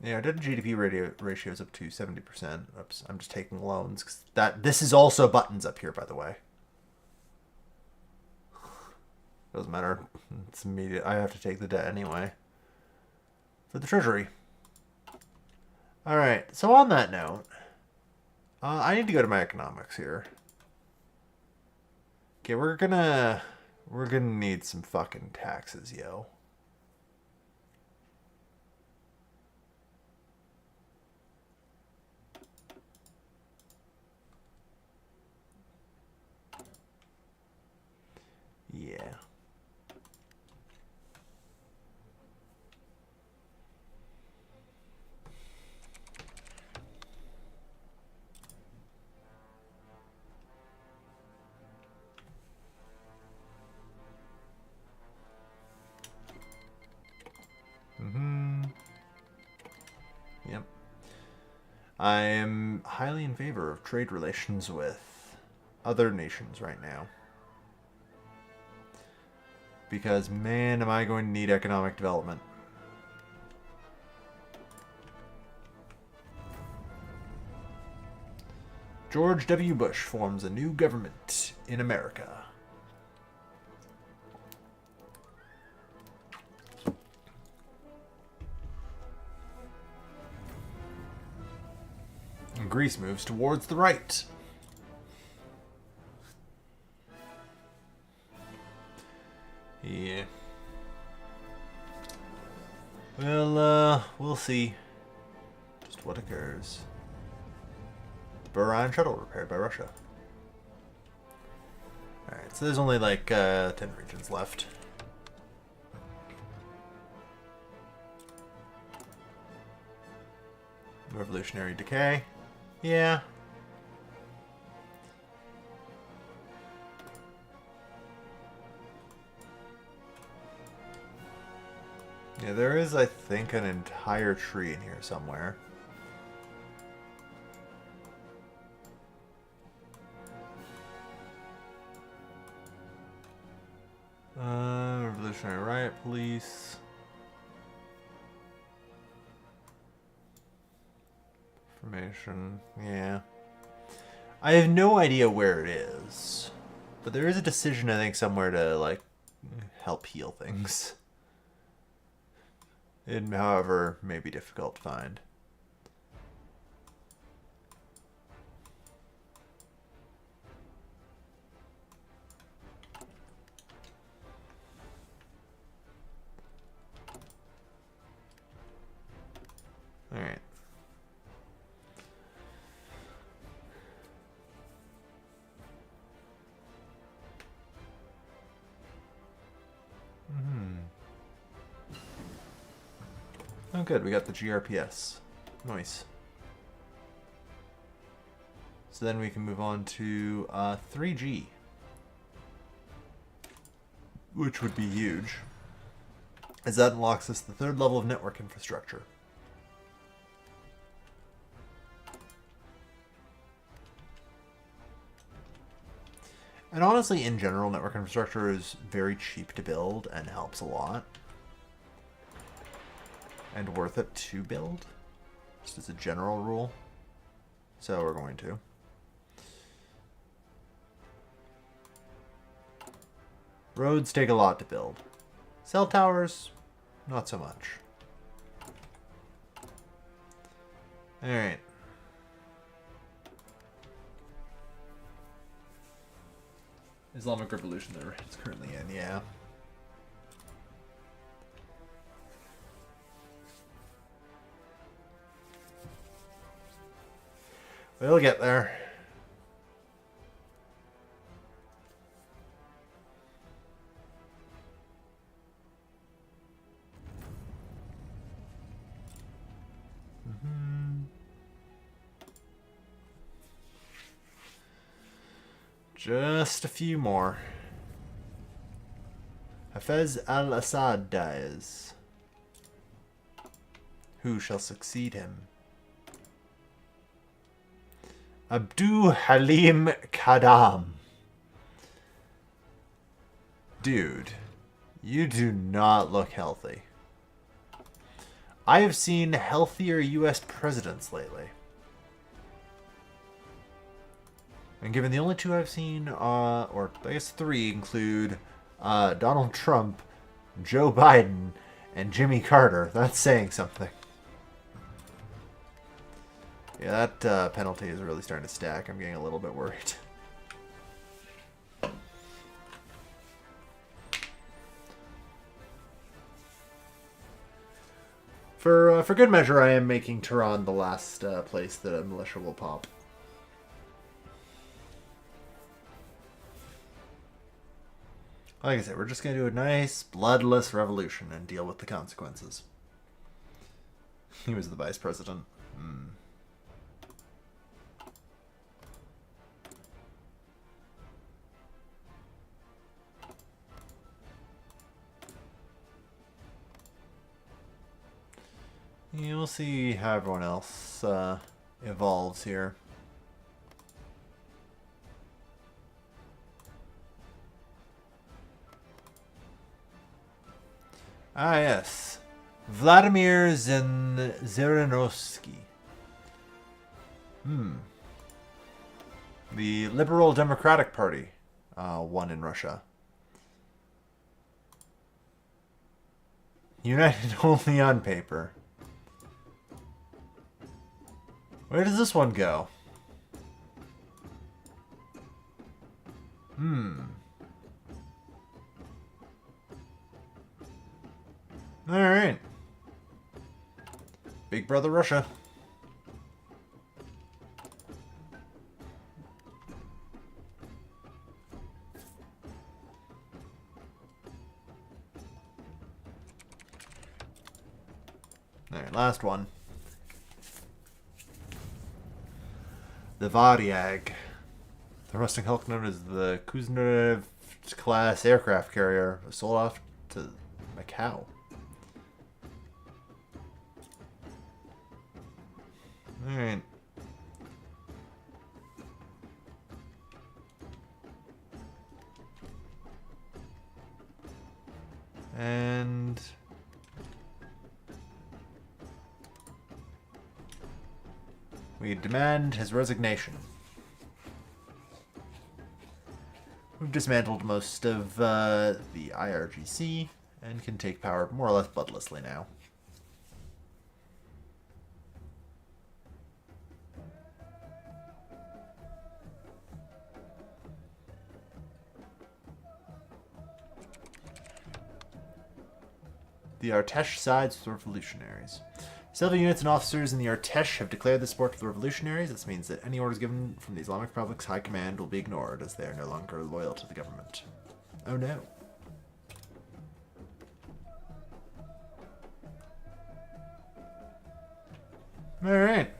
Yeah, data GDP ratio is up to 70%. Oops, I'm just taking loans. 'Cause this is also buttons up here, by the way. Doesn't matter. It's immediate. I have to take the debt anyway. For the treasury. Alright, so on that note, I need to go to my economics here. Okay, we're gonna need some fucking taxes, yo. Yeah. Yep. I am highly in favor of trade relations with other nations right now. Because, man, am I going to need economic development. George W. Bush forms a new government in America. And Greece moves towards the right. Yeah. Well, we'll see just what occurs. Orion shuttle repaired by Russia. Alright, so there's only like 10 regions left. Revolutionary decay. Yeah. Yeah, there is, I think, an entire tree in here somewhere. Revolutionary Riot Police. Information. Yeah. I have no idea where it is. But there is a decision, I think, somewhere to, like, help heal things. It, however, may be difficult to find. Alright. Oh good, we got the GRPS. Nice. So then we can move on to 3G. Which would be huge, as that unlocks us the third level of network infrastructure. And honestly, in general, network infrastructure is very cheap to build and helps a lot. And worth it to build, just as a general rule. So we're going to. Roads take a lot to build. Cell towers, not so much. Alright. Islamic Revolution there it's currently in, yeah. We'll get there. Just a few more. Hafez al-Assad dies. Who shall succeed him? Abdul Halim Kadam. Dude, you do not look healthy. I have seen healthier US presidents lately. And given the only two I've seen, or I guess three, include Donald Trump, Joe Biden, and Jimmy Carter, that's saying something. Yeah, that penalty is really starting to stack. I'm getting a little bit worried. For good measure, I am making Tehran the last place that a militia will pop. Like I said, we're just going to do a nice, bloodless revolution and deal with the consequences. He was the vice president. You'll see how everyone else evolves here. Ah, yes. Vladimir Zhirinovsky. The Liberal Democratic Party won in Russia. United only on paper. Where does this one go? Alright. Big Brother Russia. Alright, last one. The Varyag. The rusting hulk known as the Kuznetsov class aircraft carrier was sold off to Macau. Alright. And... we demand his resignation. We've dismantled most of the IRGC and can take power more or less bloodlessly now. The Artesh sides with revolutionaries. Several units and officers in the Artesh have declared the support to the revolutionaries. This means that any orders given from the Islamic Republic's high command will be ignored, as they are no longer loyal to the government. Oh no. Alright.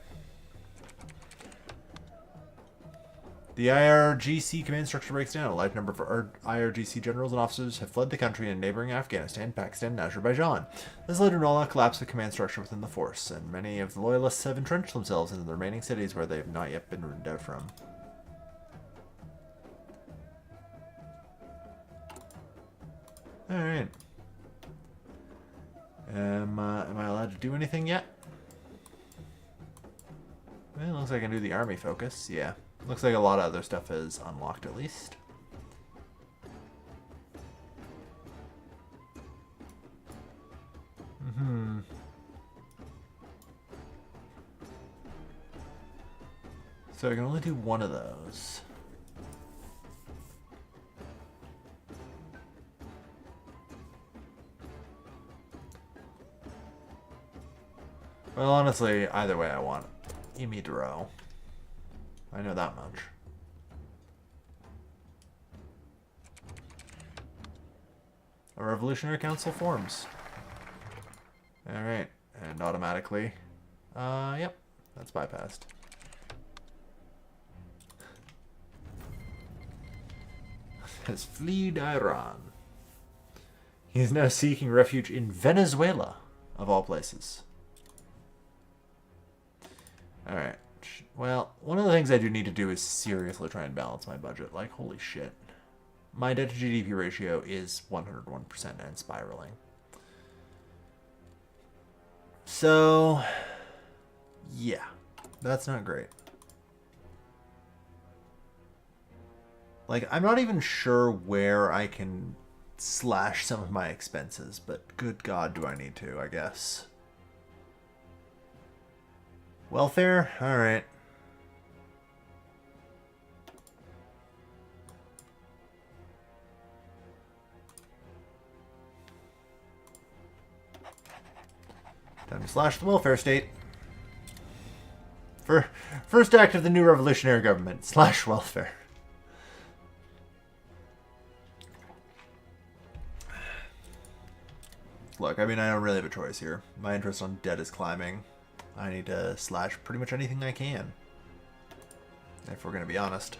The IRGC command structure breaks down. A large number of IRGC generals and officers have fled the country in neighboring Afghanistan, Pakistan, and Azerbaijan. This led to an all-out collapse of command structure within the force, and many of the loyalists have entrenched themselves into the remaining cities where they have not yet been rooted out from. Alright. Am I allowed to do anything yet? Well, it looks like I can do the army focus, yeah. Looks like a lot of other stuff is unlocked at least. So I can only do one of those. Well, honestly, either way I want Imidro. I know that much. A revolutionary council forms. Alright, and automatically, yep, that's bypassed. Has fled Iran. He is now seeking refuge in Venezuela, of all places. Alright. Well, one of the things I do need to do is seriously try and balance my budget. Like, holy shit. My debt to GDP ratio is 101% and spiraling. So, yeah. That's not great. Like, I'm not even sure where I can slash some of my expenses, but good God, do I need to, I guess. Welfare? Alright. Time to slash the welfare state. First act of the new revolutionary government. Slash welfare. Look, I mean, I don't really have a choice here. My interest on debt is climbing. I need to slash pretty much anything I can. If we're going to be honest.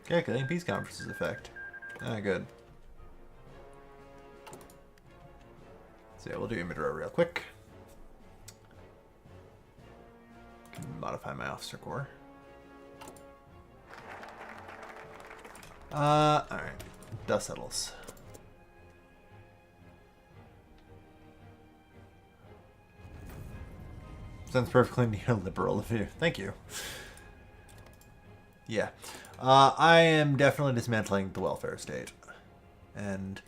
Calculating peace conferences effect. Ah, good. So yeah, we'll do Imidro real quick. Can modify my officer corps. Alright. Dust settles. Sounds perfectly neoliberal of you. Thank you. Yeah. I am definitely dismantling the welfare state. And,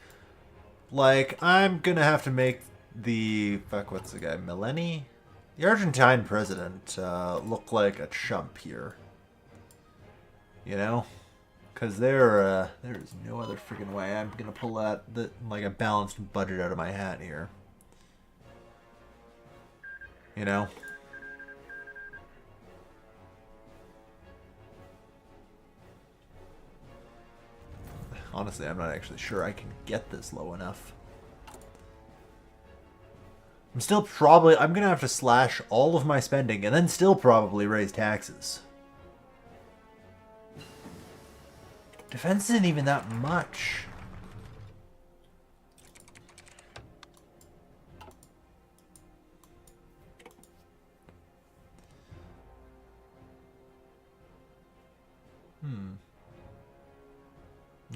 like, I'm gonna have to make the... Fuck, what's the guy? Millennium? The Argentine president look like a chump here. You know? Because there's no other freaking way I'm gonna pull like a balanced budget out of my hat here. You know? Honestly, I'm not actually sure I can get this low enough. I'm gonna have to slash all of my spending and then still probably raise taxes. Defense isn't even that much.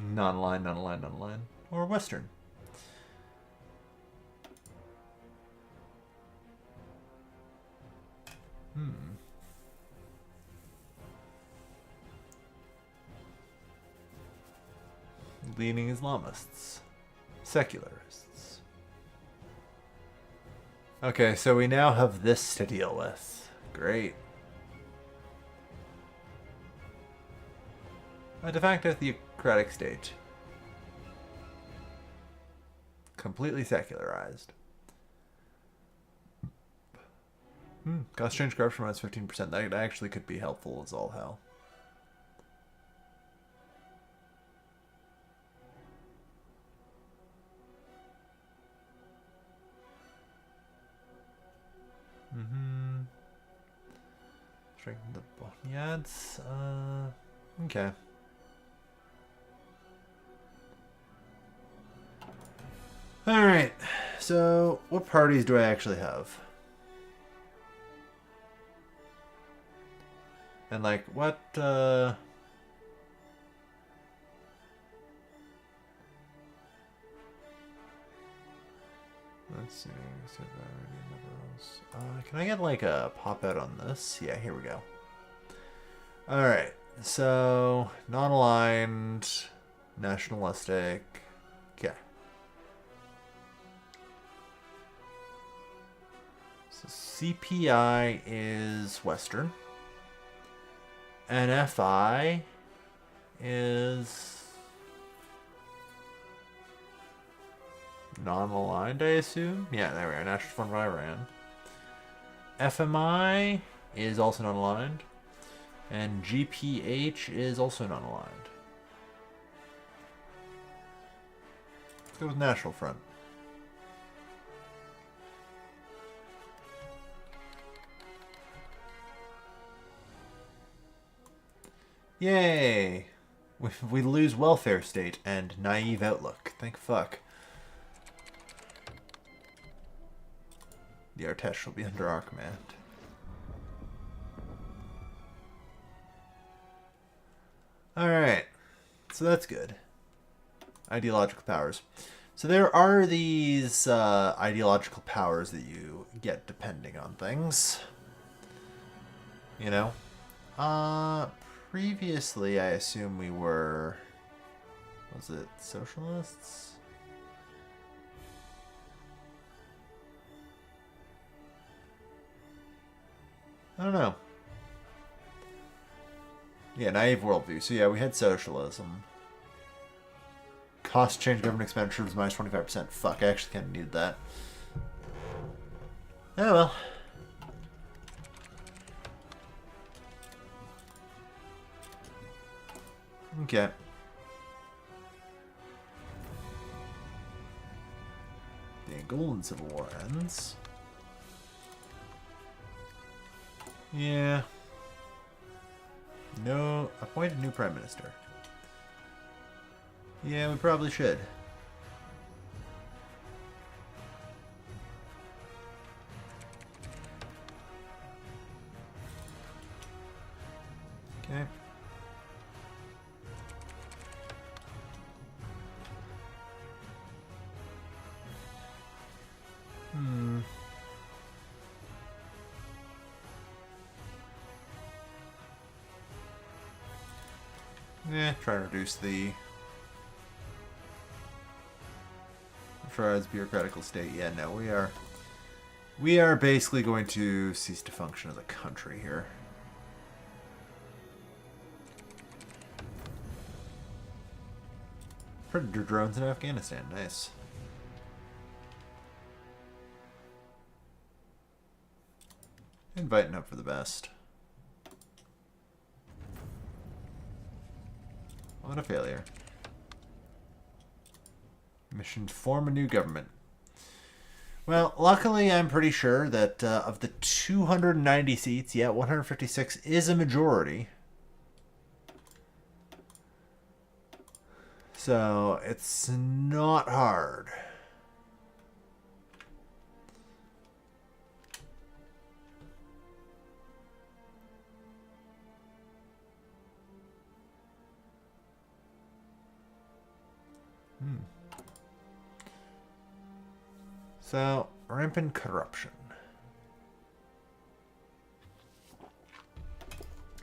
Non-aligned, non-aligned, non-aligned. Or Western. Leaning Islamists. Secularists. Okay, so we now have this to deal with. Great. A de facto theocratic state. Completely secularized. Cost change corruption minus 15%. That actually could be helpful as all hell. Strengthen the Botniads. Okay. Alright. So, what parties do I actually have? And like, what, let's see. Can I get like a pop out on this? Yeah, here we go. Alright. So, non-aligned, nationalistic. Okay. So CPI is Western. And FI is non-aligned, I assume? Yeah, there we are. National Fund of Iran. FMI is also non-aligned. And GPH is also non-aligned. Let's go with National Front. Yay! We lose welfare state and naive outlook. Thank fuck. The Artesh will be under our command. Alright. So that's good. Ideological powers. So there are these ideological powers that you get depending on things. You know? Previously, I assume we were... Was it socialists? I don't know. Yeah, naive worldview. So yeah, we had socialism. Cost change government expenditures minus 25%. Fuck, I actually kind of needed that. Oh well. Okay. The Angolan Civil War ends. Yeah. No, appoint a new Prime Minister. Yeah, we probably should. Okay. Try to reduce the Farah's bureaucratical state. Yeah, no, we are basically going to cease to function as a country here. Predator drones in Afghanistan. Nice. Invite and hope for the best. What a failure. Mission: form a new government. Well, luckily I'm pretty sure that of the 290 seats, yeah, 156 is a majority. So, it's not hard. So, rampant corruption.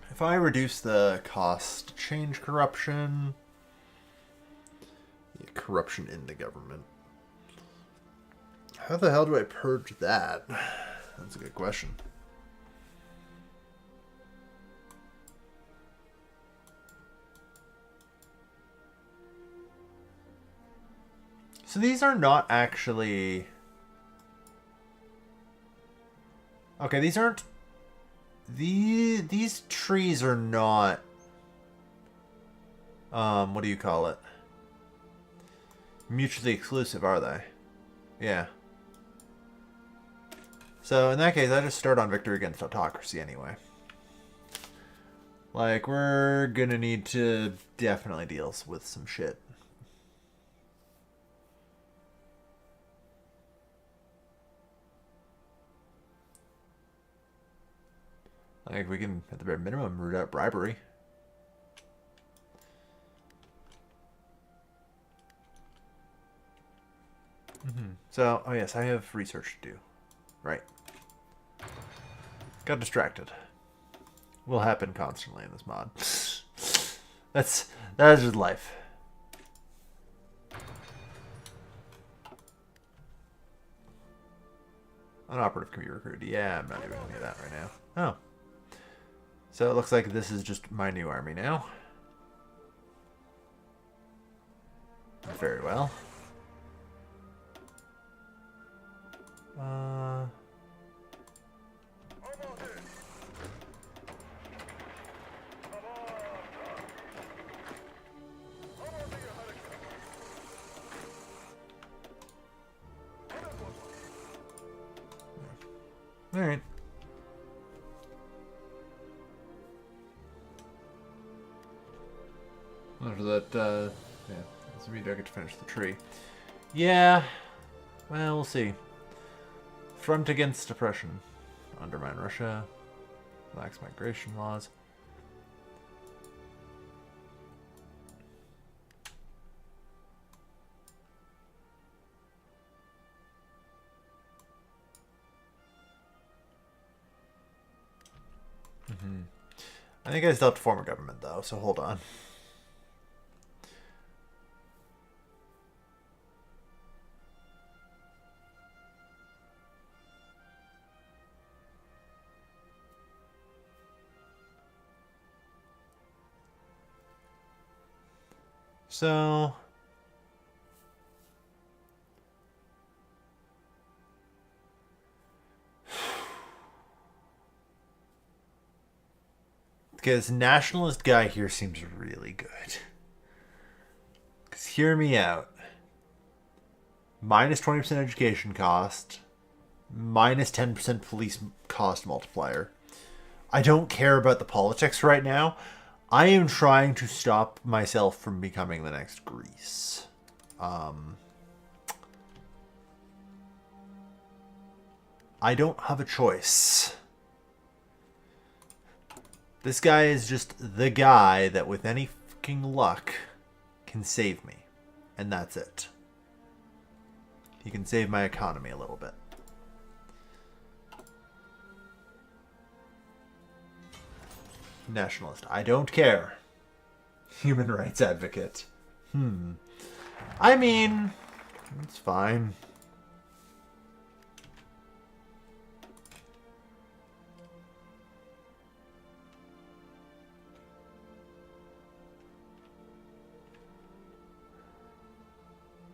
If I reduce the cost to change corruption... Yeah, corruption in the government. How the hell do I purge that? That's a good question. So these are not actually... Okay, these aren't... These trees are not... what do you call it? Mutually exclusive, are they? Yeah. So in that case, I just start on victory against autocracy anyway. Like, we're gonna need to definitely deal with some shit. Like, we can, at the bare minimum, root out bribery. So, oh yes, I have research to do. Right. Got distracted. Will happen constantly in this mod. That's just life. An operative can be recruited. Yeah, I'm not doing any of that right now. Oh. So it looks like this is just my new army now. Very well. All right. After that, yeah, this means I get to finish the tree. Yeah, well, we'll see. Front against oppression. Undermine Russia. Relax migration laws. I think I still have to form a government, though, so hold on. So... Because nationalist guy here seems really good. Because hear me out. Minus 20% education cost. Minus 10% police cost multiplier. I don't care about the politics right now. I am trying to stop myself from becoming the next Greece. I don't have a choice. This guy is just the guy that with any fucking luck can save me. And that's it. He can save my economy a little bit. Nationalist. I don't care. Human rights advocate. I mean, it's fine.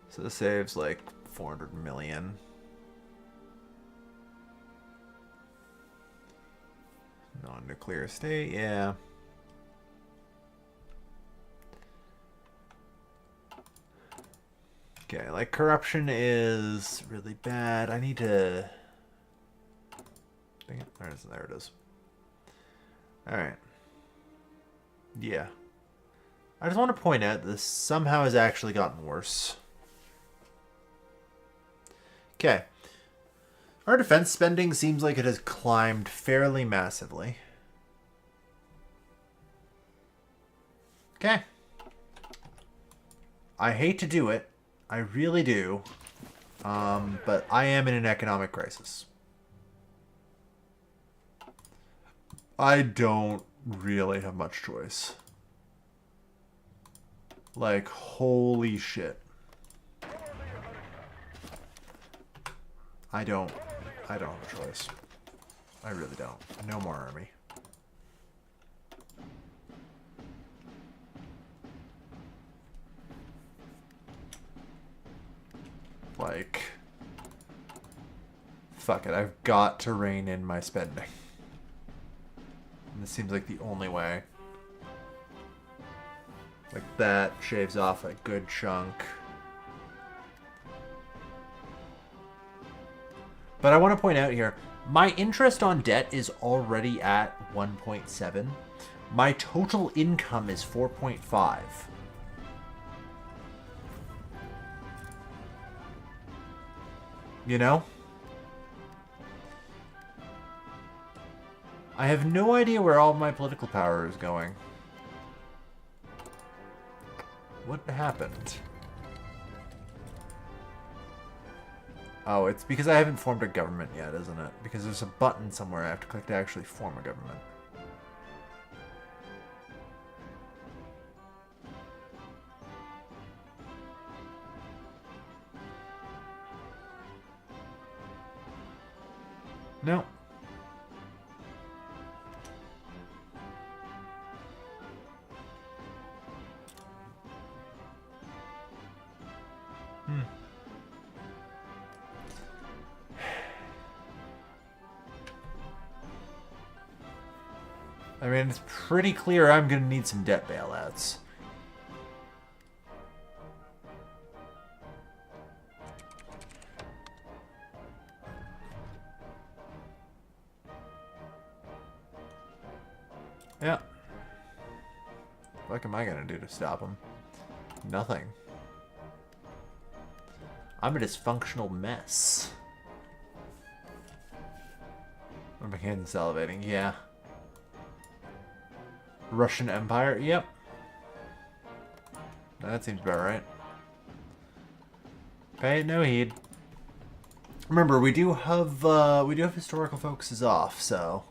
So this saves like 400 million. Non-nuclear state, yeah. Okay, like corruption is really bad. I need to... Dang it. There it is. Alright. Yeah. I just want to point out this somehow has actually gotten worse. Okay. Our defense spending seems like it has climbed fairly massively. Okay. I hate to do it. I really do. But I am in an economic crisis. I don't really have much choice. Like, holy shit. I don't have a choice. I really don't. No more army. Like, fuck it. I've got to rein in my spending. And this seems like the only way. Like, that shaves off a good chunk. But I want to point out here, my interest on debt is already at 1.7. My total income is 4.5. You know? I have no idea where all my political power is going. What happened? Oh, it's because I haven't formed a government yet, isn't it? Because there's a button somewhere I have to click to actually form a government. No. I mean, it's pretty clear I'm going to need some debt bailouts. Yeah. What am I going to do to stop him? Nothing. I'm a dysfunctional mess. My hand's salivating, yeah. Russian Empire, yep. That seems about right. Pay no heed. Remember, we do have historical focuses off, so.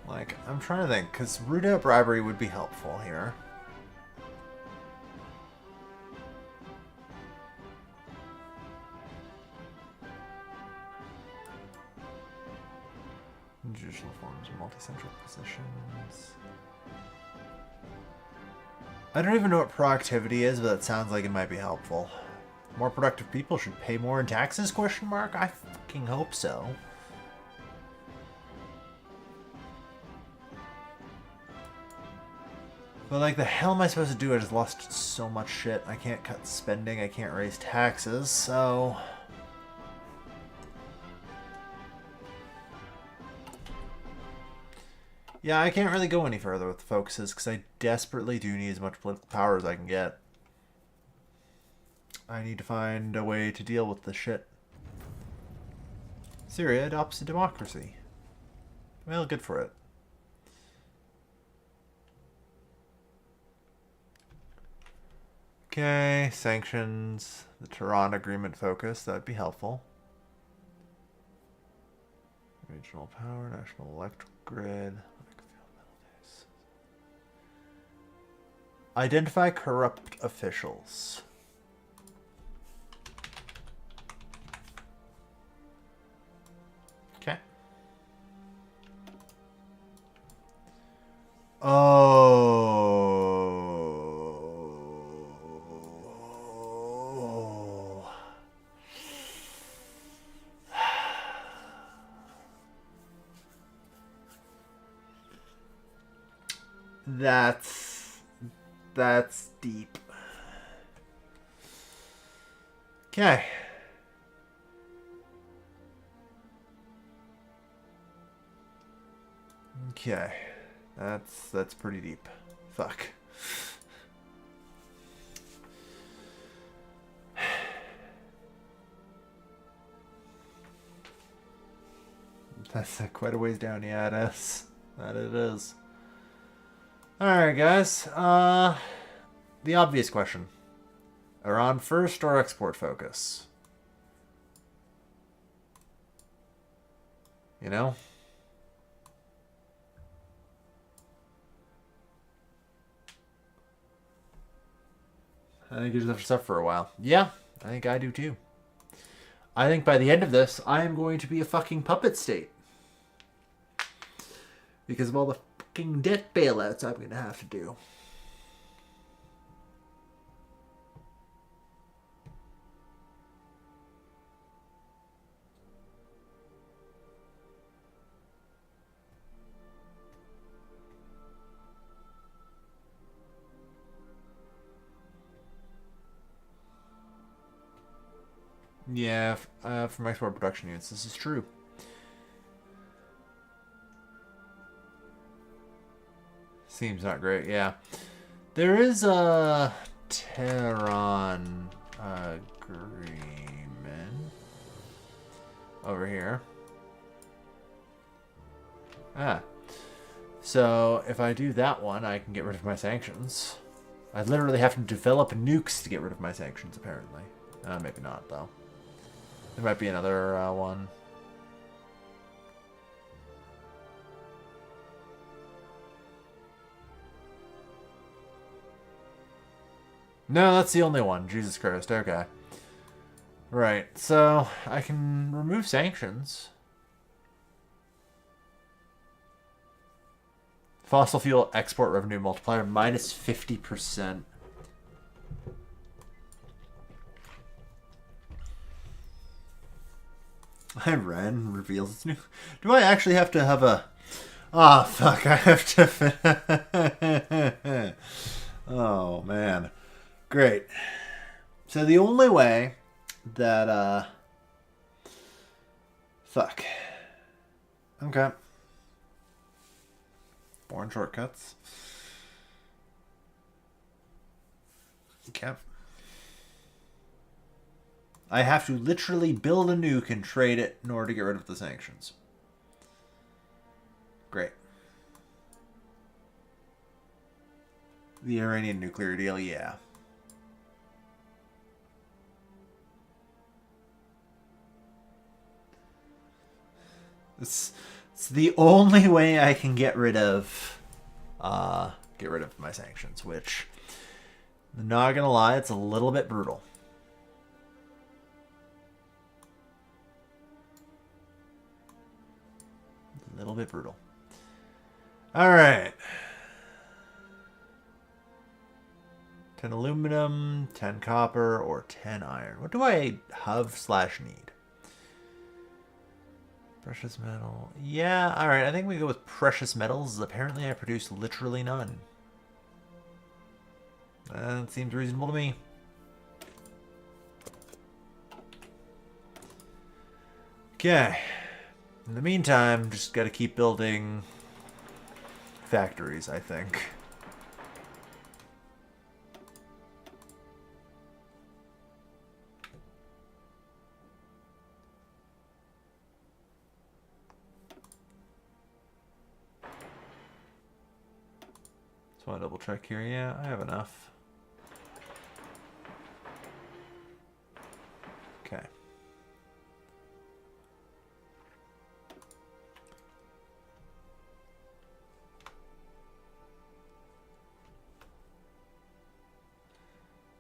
Like, I'm trying to think, because root out bribery would be helpful here. Judicial forms, multi-central positions. I don't even know what proactivity is, but that sounds like it might be helpful. More productive people should pay more in taxes, question mark? I fucking hope so. But like, the hell am I supposed to do? I just lost so much shit. I can't cut spending, I can't raise taxes, so... Yeah, I can't really go any further with the focuses because I desperately do need as much political power as I can get. I need to find a way to deal with this shit. Syria adopts a democracy. Well, good for it. Okay, sanctions, the Tehran agreement focus, that'd be helpful. Regional power, national electrical grid. Identify corrupt officials. Okay. Oh. That's deep. Okay. Okay. That's pretty deep. Fuck. That's quite a ways down, yeah, it is. That it is. Alright, guys. The obvious question. Iran first or export focus? You know? I think you just have to suffer for a while. Yeah, I think I do too. I think by the end of this, I am going to be a fucking puppet state. Because of all the fucking debt bailouts I'm going to have to do. Yeah, from export production units, this is true. Seems not great, yeah. There is a Tehran agreement over here. So if I do that one, I can get rid of my sanctions. I literally have to develop nukes to get rid of my sanctions, apparently. Maybe not, though. There might be another one. No, that's the only one. Jesus Christ. Okay. Right. So I can remove sanctions. Fossil fuel export revenue multiplier minus 50%. Iran reveals its new... Do I actually have to have a... Ah, fuck. I have to... Oh, man. Great. So the only way that... Fuck. Okay. Foreign shortcuts. Okay. I have to literally build a nuke and trade it in order to get rid of the sanctions. Great. The Iranian nuclear deal, yeah. It's the only way I can get rid of my sanctions, which, not gonna lie, it's a little bit brutal. A little bit brutal. Alright. 10 aluminum, 10 copper, or 10 iron. What do I have/need? Precious metal. Yeah, alright. I think we go with precious metals. Apparently I produce literally none. That seems reasonable to me. Okay. In the meantime, just gotta keep building factories, I think. Just want to double check here. Yeah, I have enough. Okay.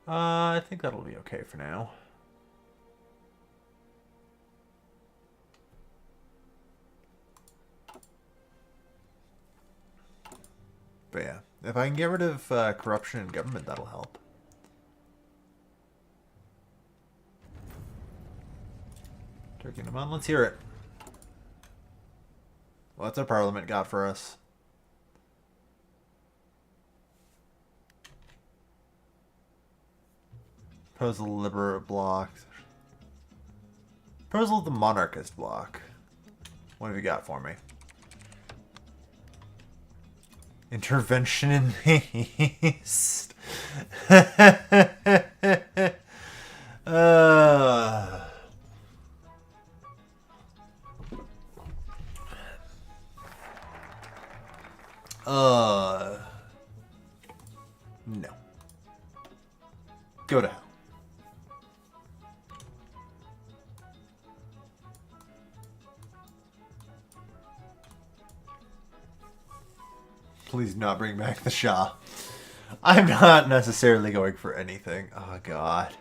I think that'll be okay for now. But yeah, if I can get rid of corruption in government, that'll help. Turkey, come on, let's hear it. What's our parliament got for us? Proposal of the Liberal Bloc. Proposal of the Monarchist Bloc. What have you got for me? Intervention in the East. No. Go to hell. Please not bring back the Shah. I'm not necessarily going for anything. Oh, God.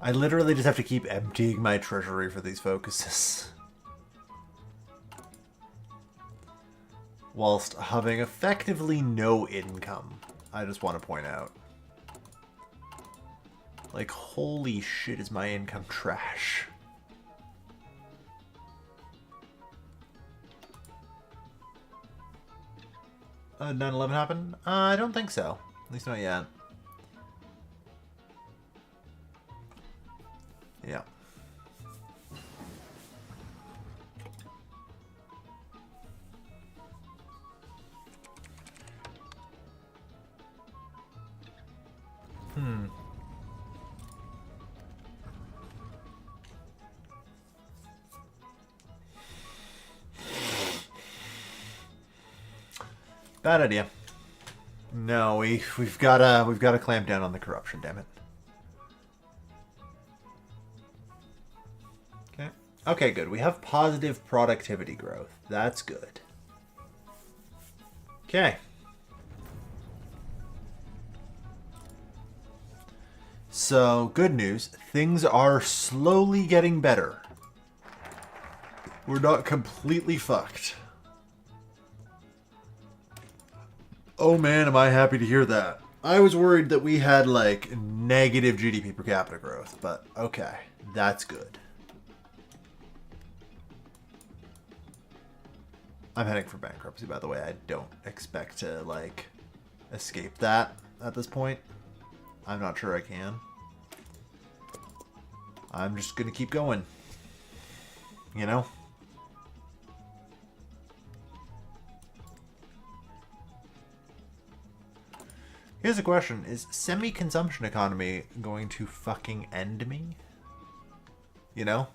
I literally just have to keep emptying my treasury for these focuses. Whilst having effectively no income, I just want to point out. Like, holy shit, is my income trash. 9/11 happened? I don't think so. At least not yet. Yeah. Bad idea. No, we've gotta clamp down on the corruption, damn it. Okay. Okay, good. We have positive productivity growth. That's good. Okay. So, good news. Things are slowly getting better. We're not completely fucked. Oh man, am I happy to hear that. I was worried that we had, like, negative GDP per capita growth, but okay, that's good. I'm heading for bankruptcy, by the way. I don't expect to, like, escape that at this point. I'm not sure I can. I'm just gonna keep going. You know? Here's a question. Is semi-consumption economy going to fucking end me? You know?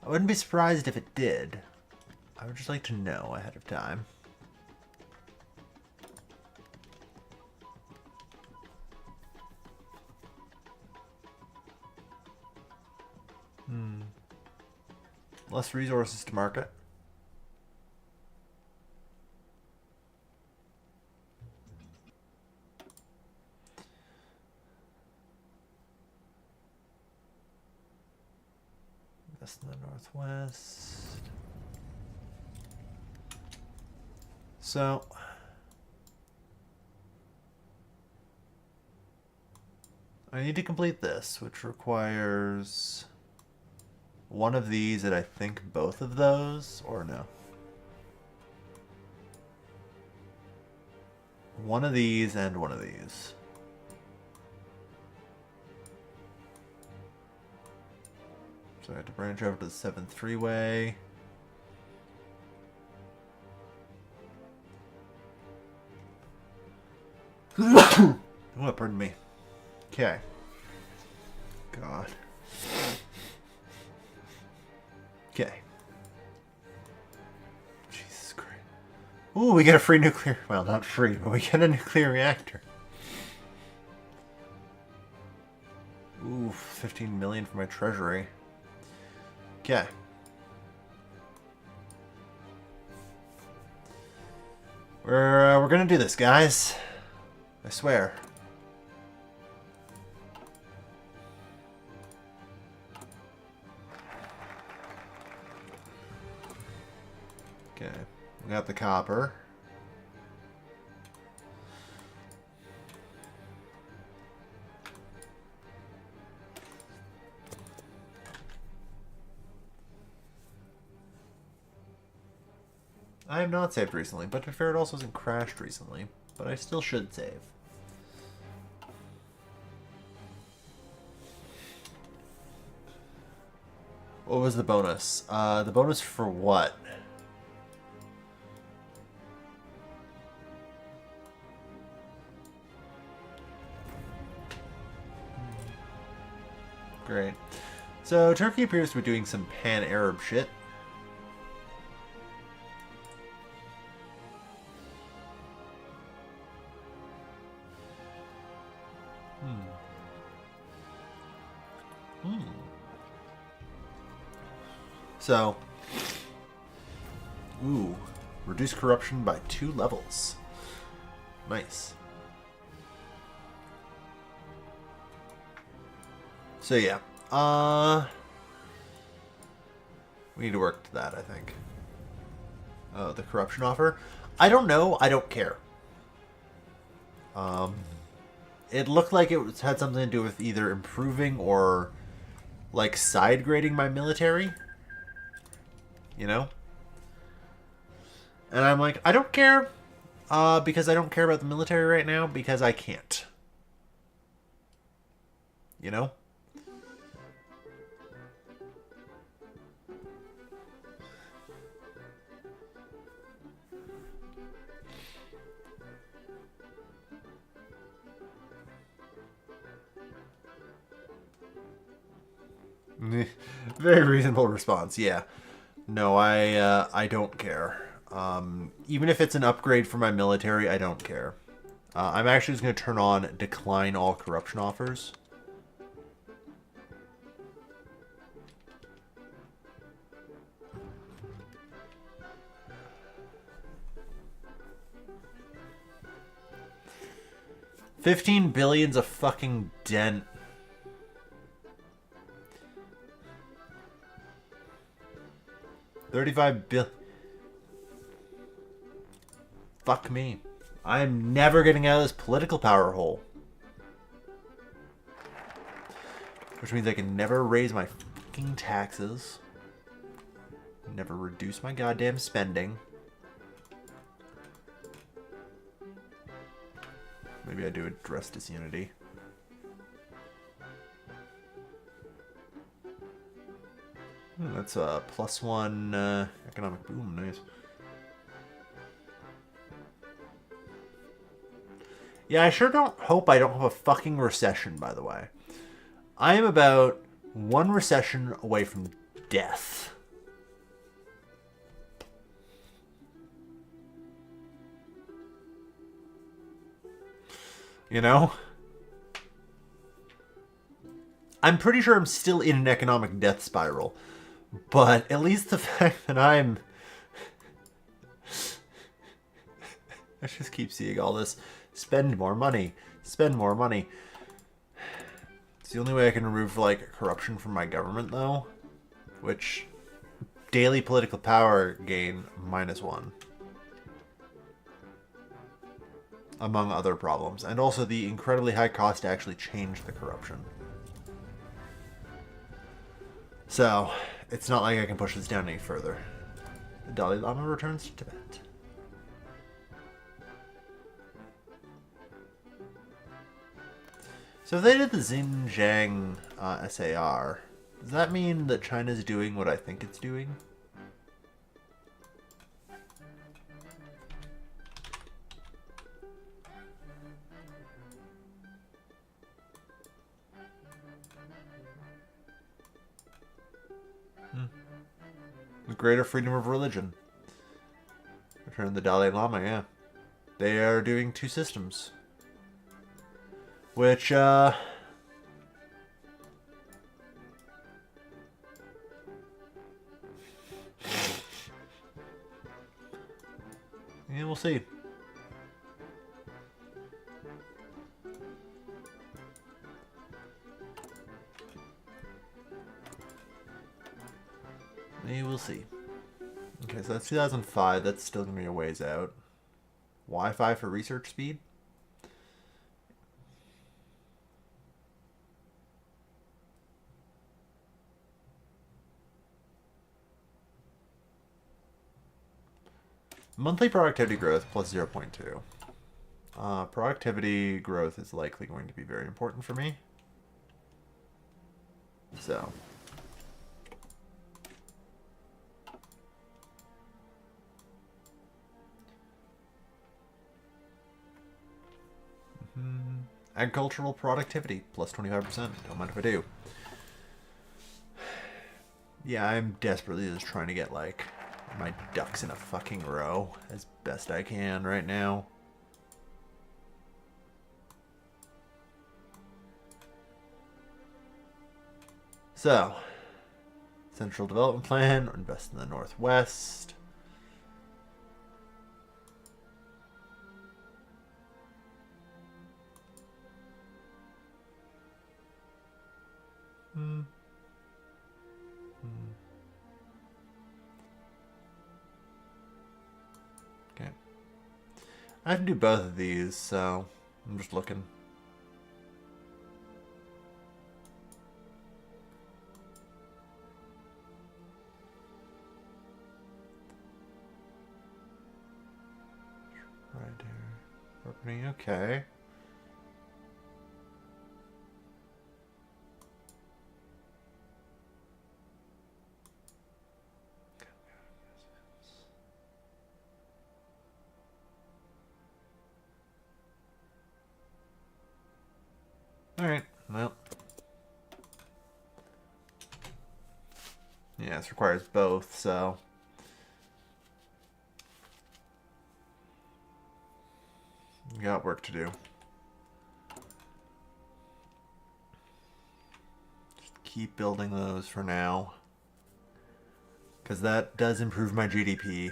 I wouldn't be surprised if it did. I would just like to know ahead of time. Less resources to market. Invest in the Northwest. So, I need to complete this, which requires one of these and I think both of those, or no? One of these and one of these. So I have to branch over to the 7th freeway. Oh, pardon me. Okay. God. Okay. Jesus Christ. Ooh, we get a free nuclear... Well, not free, but we get a nuclear reactor. Ooh, 15 million for my treasury. Okay. We're gonna do this, guys. I swear. Okay, we got the copper. I have not saved recently, but to be fair, it also hasn't crashed recently. But I still should save. What was the bonus? The bonus for what? Great. So Turkey appears to be doing some pan-Arab shit. So, ooh, reduce corruption by 2 levels. Nice. So yeah, we need to work to that, I think. Oh, the corruption offer? I don't know. I don't care. It looked like it had something to do with either improving or, like, side grading my military. You know? And I'm like, I don't care. Because I don't care about the military right now because I can't. You know? Very reasonable response. Yeah. No, I don't care. Even if it's an upgrade for my military, I don't care. I'm actually just going to turn on decline all corruption offers. $15 billion's a fucking dent. $35 billion. Fuck me. I'm never getting out of this political power hole. Which means I can never raise my fucking taxes. Never reduce my goddamn spending. Maybe I do address disunity. That's a +1 economic boom. Nice. Yeah, I sure don't hope I don't have a fucking recession, by the way. I am about 1 recession away from death. You know? I'm pretty sure I'm still in an economic death spiral. But at least the fact that I just keep seeing all this. Spend more money. Spend more money. It's the only way I can remove, like, corruption from my government, though. Which, daily political power gain -1. Among other problems. And also the incredibly high cost to actually change the corruption. So, it's not like I can push this down any further. The Dalai Lama returns to Tibet. So if they did the Xinjiang SAR, does that mean that China's doing what I think it's doing? Greater freedom of religion. Return the Dalai Lama, yeah. They are doing 2 systems. Which, yeah, we'll see. Maybe we'll see. Okay, so that's 2005. That's still going to be a ways out. Wi-Fi for research speed? Monthly productivity growth plus 0.2. Productivity growth is likely going to be very important for me. So. Agricultural productivity plus 25%. Don't mind if I do. Yeah, I'm desperately just trying to get, like, my ducks in a fucking row as best I can right now. So, Central Development Plan, invest in the Northwest. Okay. I have to do both of these, so I'm just looking. Right here. Property, okay. Alright, well. Yeah, this requires both, so. We got work to do. Just keep building those for now. Because that does improve my GDP.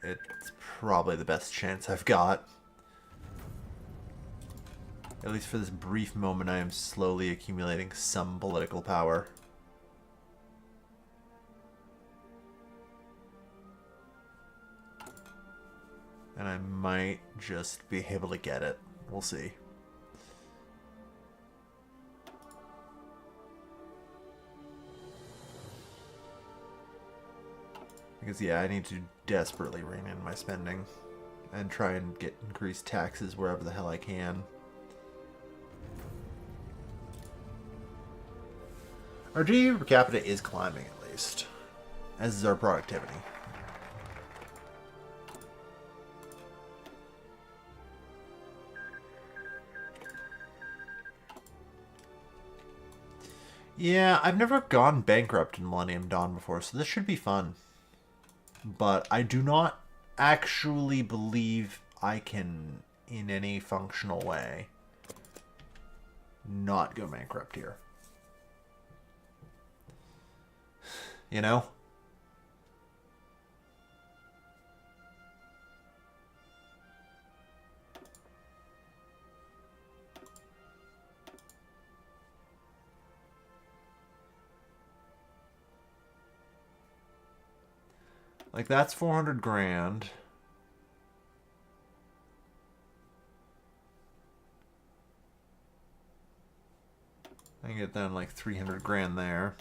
It's probably the best chance I've got. At least for this brief moment, I am slowly accumulating some political power. And I might just be able to get it. We'll see. Because, yeah, I need to desperately rein in my spending. And try and get increased taxes wherever the hell I can. Our GDP per capita is climbing, at least. As is our productivity. Yeah, I've never gone bankrupt in Millennium Dawn before, so this should be fun. But I do not actually believe I can, in any functional way, not go bankrupt here. You know? Like, that's 400 grand. I can get down like 300 grand there.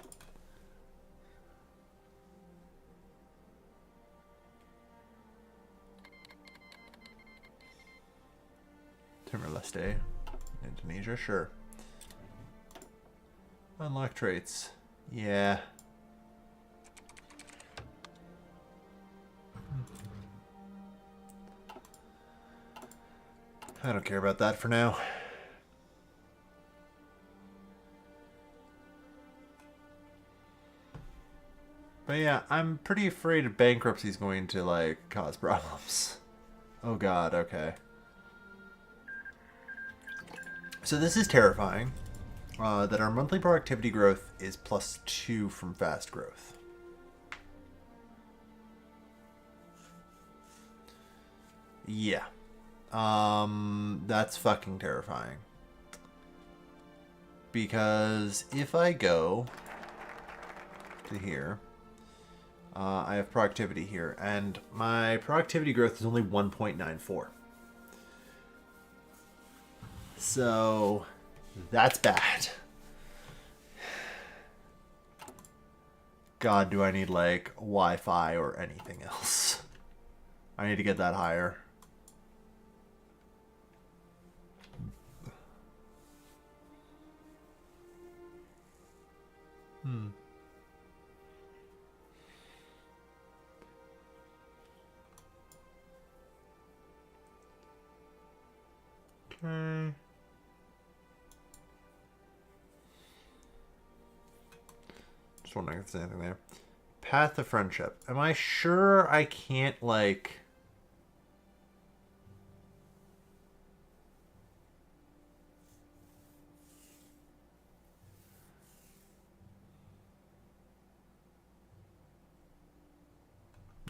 Timor-Leste. Indonesia, sure. Unlock traits. Yeah. I don't care about that for now. But yeah, I'm pretty afraid of bankruptcy is going to, like, cause problems. Oh god, okay. So this is terrifying. That our monthly productivity growth is +2 from fast growth. Yeah. That's fucking terrifying. Because if I go to here, I have productivity here, and my productivity growth is only 1.94. So that's bad. God, do I need, like, Wi-Fi or anything else? I need to get that higher. Okay. Just wondering if there's anything there. Path of Friendship. Am I sure I can't, like...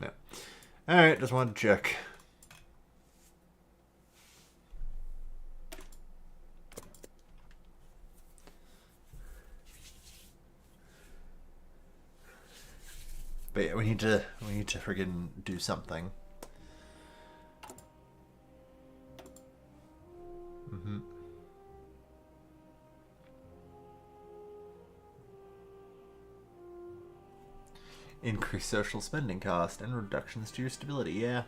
No. Alright, just wanted to check. But yeah, we need to friggin' do something. Mm-hmm. Increase social spending cost and reductions to your stability, yeah.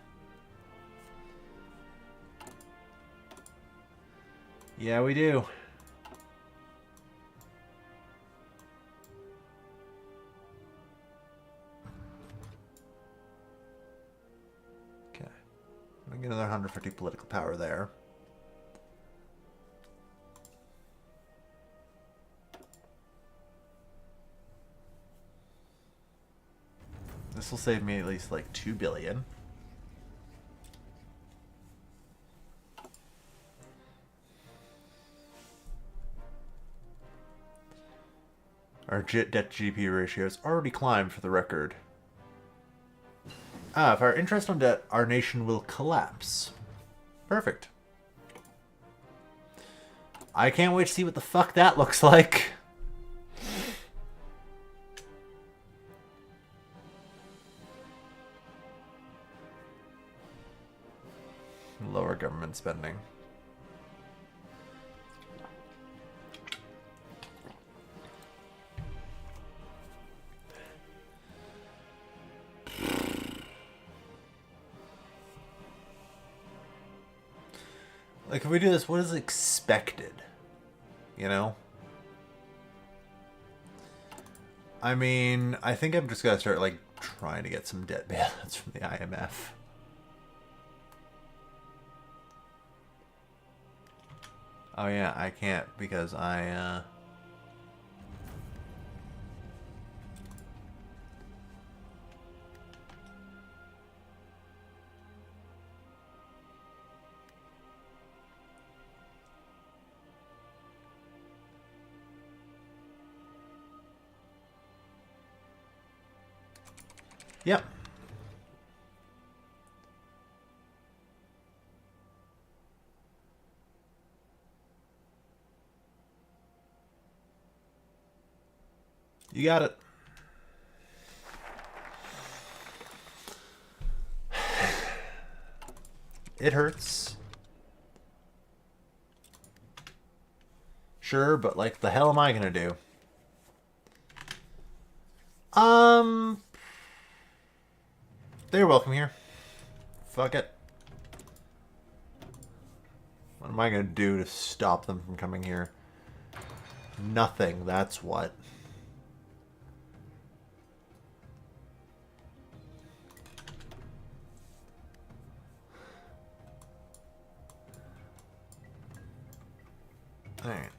Yeah, we do. Okay. I'm gonna get another 150 political power there. This will save me at least like 2 billion. Our debt to GDP ratio has already climbed, for the record. If our interest on debt, our nation will collapse. Perfect. I can't wait to see what the fuck that looks like. Lower government spending. Like, if we do this, what is expected? You know? I mean, I think I'm just gonna start, like, trying to get some debt bailouts from the IMF. Oh yeah, I can't because I, Yep. You got it. It hurts. Sure, but like, the hell am I gonna do? They're welcome here. Fuck it. What am I gonna do to stop them from coming here? Nothing, that's what. Alright.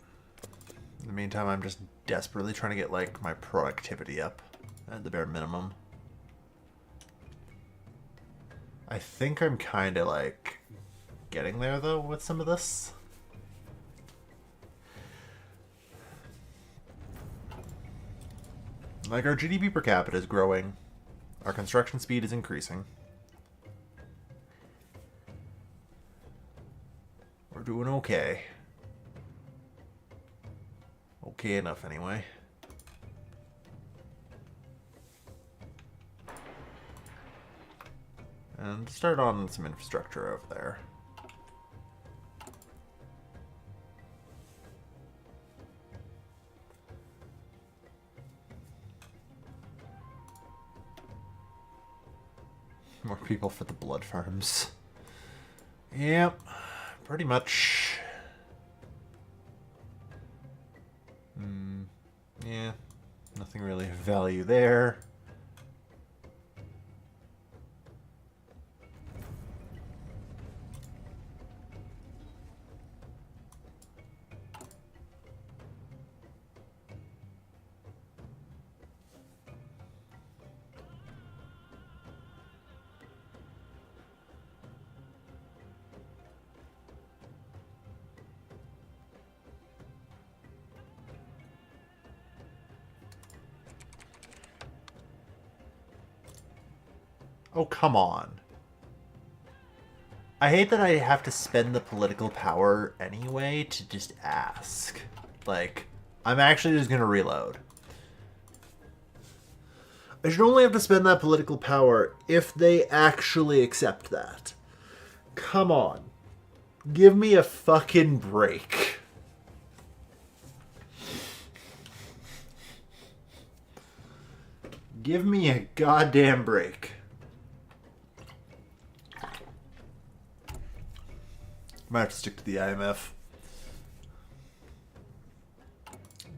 In the meantime, I'm just desperately trying to get, like, my productivity up at the bare minimum. I think I'm kind of, like, getting there, though, with some of this. Like, our GDP per capita is growing. Our construction speed is increasing. We're doing okay. Okay enough, anyway. And start on some infrastructure over there. More people for the blood farms. Yep, pretty much. Yeah, nothing really of value there. Oh, come on. I hate that I have to spend the political power anyway to just ask. Like, I'm actually just going to reload. I should only have to spend that political power if they actually accept that. Come on. Give me a fucking break. Give me a goddamn break. Might have to stick to the IMF.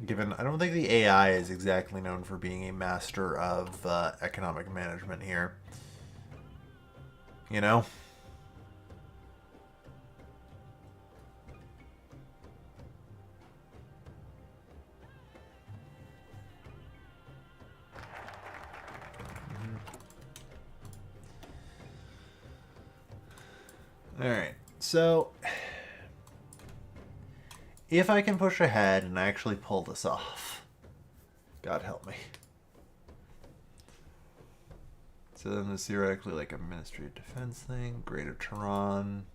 Given, I don't think the AI is exactly known for being a master of economic management here. You know? Alright, so if I can push ahead and actually pull this off, God help me. So then there's theoretically like a Ministry of Defense thing, Greater Tehran.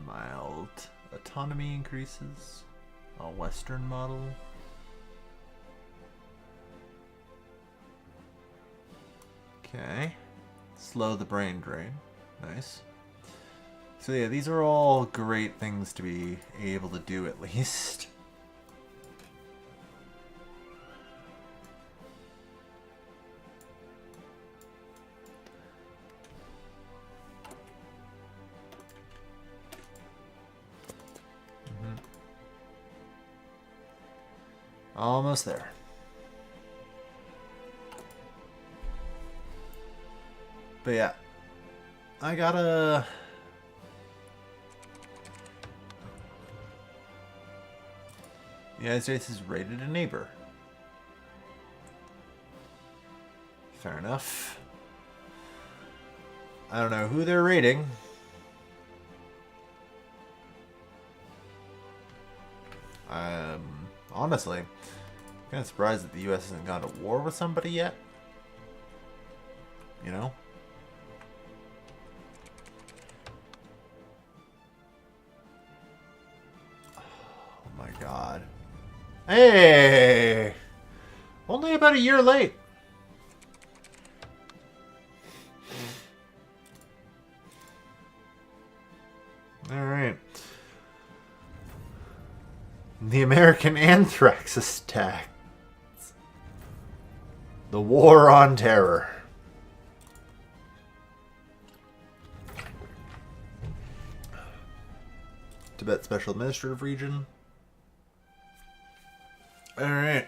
Mild autonomy increases. A Western model. Okay. Slow the brain drain. Nice. So yeah, these are all great things to be able to do at least. Almost there. But yeah, I gotta... The United States has raided a neighbor. Fair enough. I don't know who they're raiding. Honestly, I'm kind of surprised that the U.S. hasn't gone to war with somebody yet. You know? Oh my god. Hey! Only about a year late. Alright. The American anthrax attack. The War on Terror. Tibet Special Administrative Region. Alright.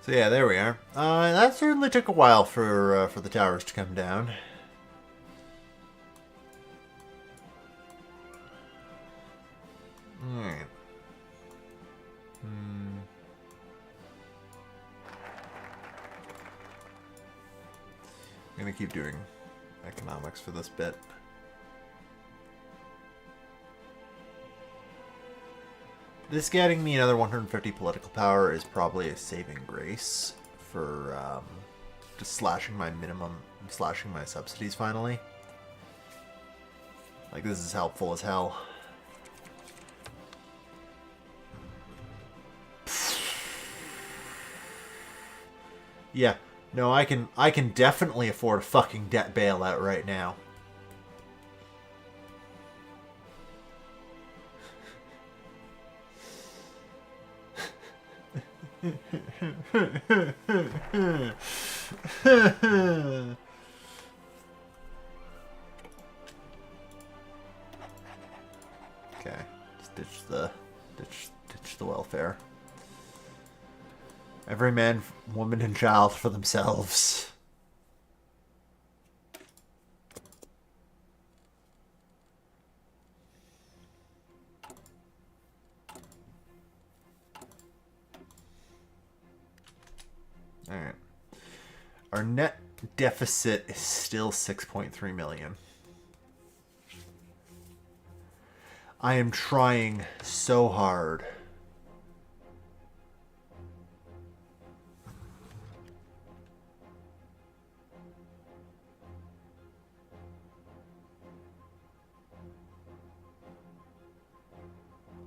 So yeah, there we are. That certainly took a while for the towers to come down. Alright. I'm gonna keep doing economics for this bit. This getting me another 150 political power is probably a saving grace for just slashing my minimum, slashing my subsidies finally. Like, this is helpful as hell. Yeah, no, I can definitely afford a fucking debt bailout right now. Okay, just ditch the welfare. Every man, woman, and child for themselves. Our net deficit is still 6.3 million. I am trying so hard.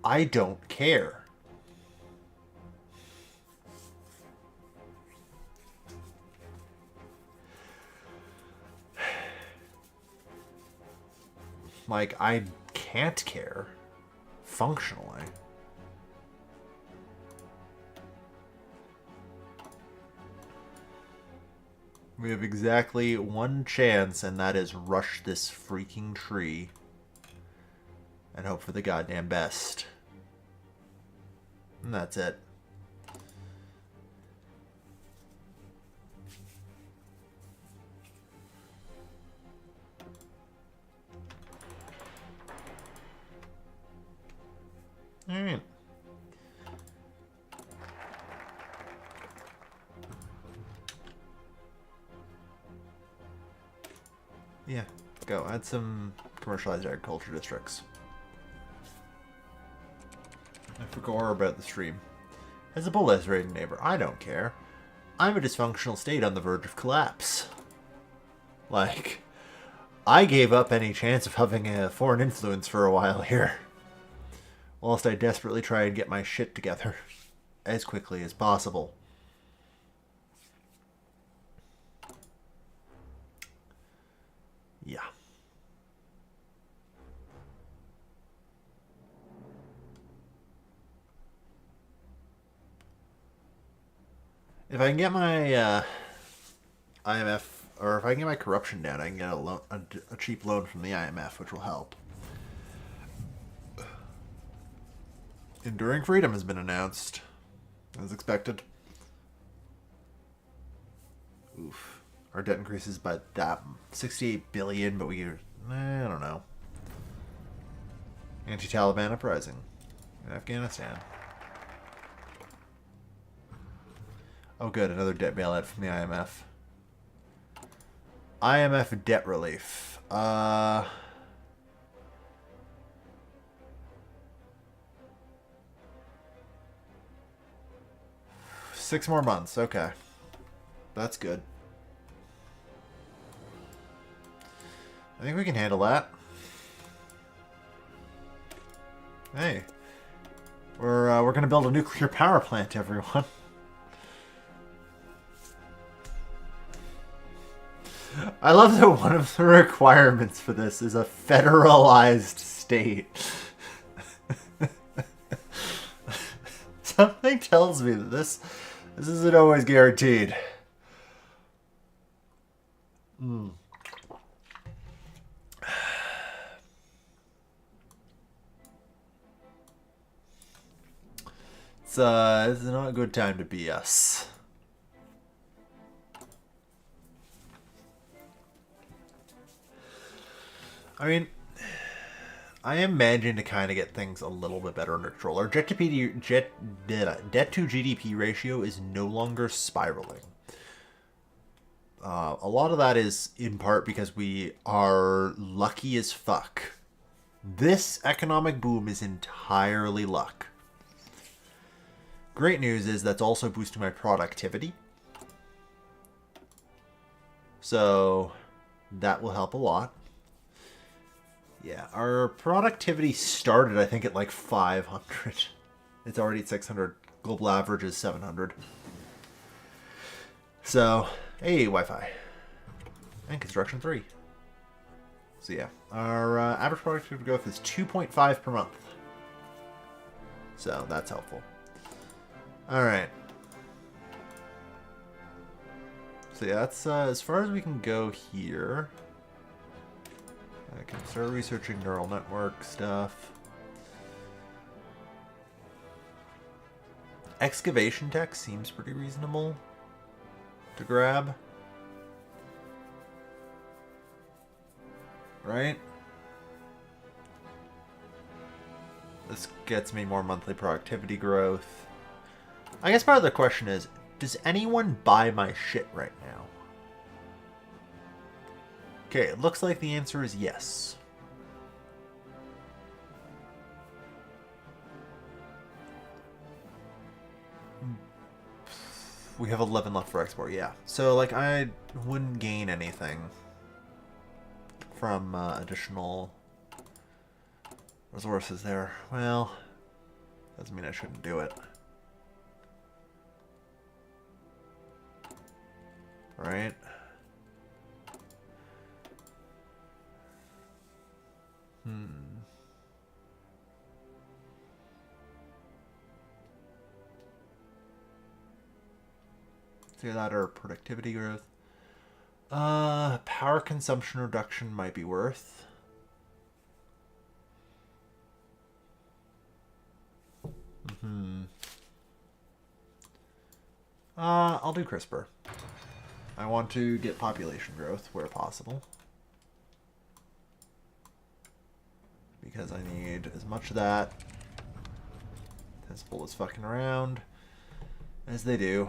I don't care. Like, I can't care. Functionally. We have exactly one chance, and that is rush this freaking tree. And hope for the goddamn best. And that's it. Alright. Yeah, go. Add some commercialized agriculture districts. I forgot about the stream. As a bullet-rated neighbor, I don't care. I'm a dysfunctional state on the verge of collapse. Like, I gave up any chance of having a foreign influence for a while here. Whilst I desperately try and get my shit together as quickly as possible. Yeah. If I can get my IMF, or if I can get my corruption down, I can get a cheap loan from the IMF, which will help. Enduring freedom has been announced, as expected. Oof. Our debt increases by that 68 billion, but we, I don't know. Anti-Taliban uprising in Afghanistan. Oh good, another debt bailout from the IMF. IMF debt relief. 6 more months, okay. That's good. I think we can handle that. Hey. We're gonna build a nuclear power plant, everyone. I love that one of the requirements for this is a federalized state. Something tells me that this isn't always guaranteed. It's not a good time to be us. I mean, I am managing to kind of get things a little bit better under control. Our debt to GDP ratio is no longer spiraling. A lot of that is in part because we are lucky as fuck. This economic boom is entirely luck. Great news is that's also boosting my productivity. So that will help a lot. Yeah, our productivity started, I think, at like 500. It's already at 600. Global average is 700. So, hey, Wi-Fi. And construction 3. So yeah, our average productivity growth is 2.5 per month. So that's helpful. Alright. So yeah, that's as far as we can go here. I can start researching neural network stuff. Excavation tech seems pretty reasonable to grab. Right? This gets me more monthly productivity growth. I guess part of the question is, does anyone buy my shit right now? Okay, it looks like the answer is yes. We have 11 left for export, yeah. So, like, I wouldn't gain anything from additional resources there. Well, doesn't mean I shouldn't do it. Right? See that or productivity growth. Power consumption reduction might be worth. I'll do CRISPR. I want to get population growth where possible. Because I need as much of that as full as fucking around as they do.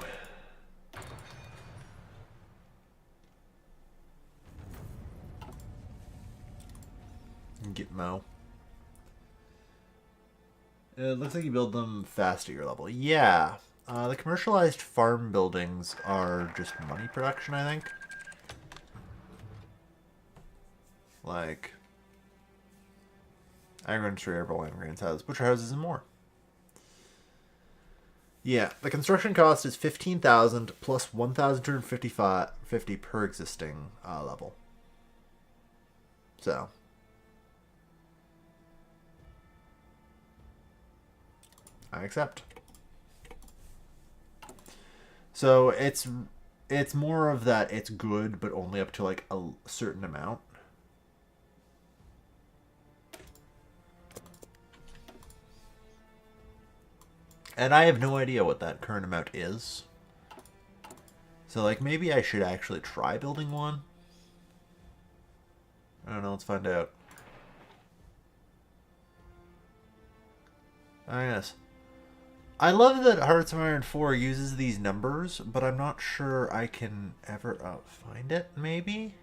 Gitmo. It looks like you build them fast at your level. Yeah. The commercialized farm buildings are just money production, I think. Like agriculture, airborne grains houses, butcher houses, and more. Yeah, the construction cost is 15,000 plus 1,250 per existing level. So I accept. So it's more of that it's good, but only up to like a certain amount. And I have no idea what that current amount is. So like maybe I should actually try building one. I don't know, let's find out. Oh yes. I love that Hearts of Iron 4 uses these numbers, but I'm not sure I can ever find it, maybe?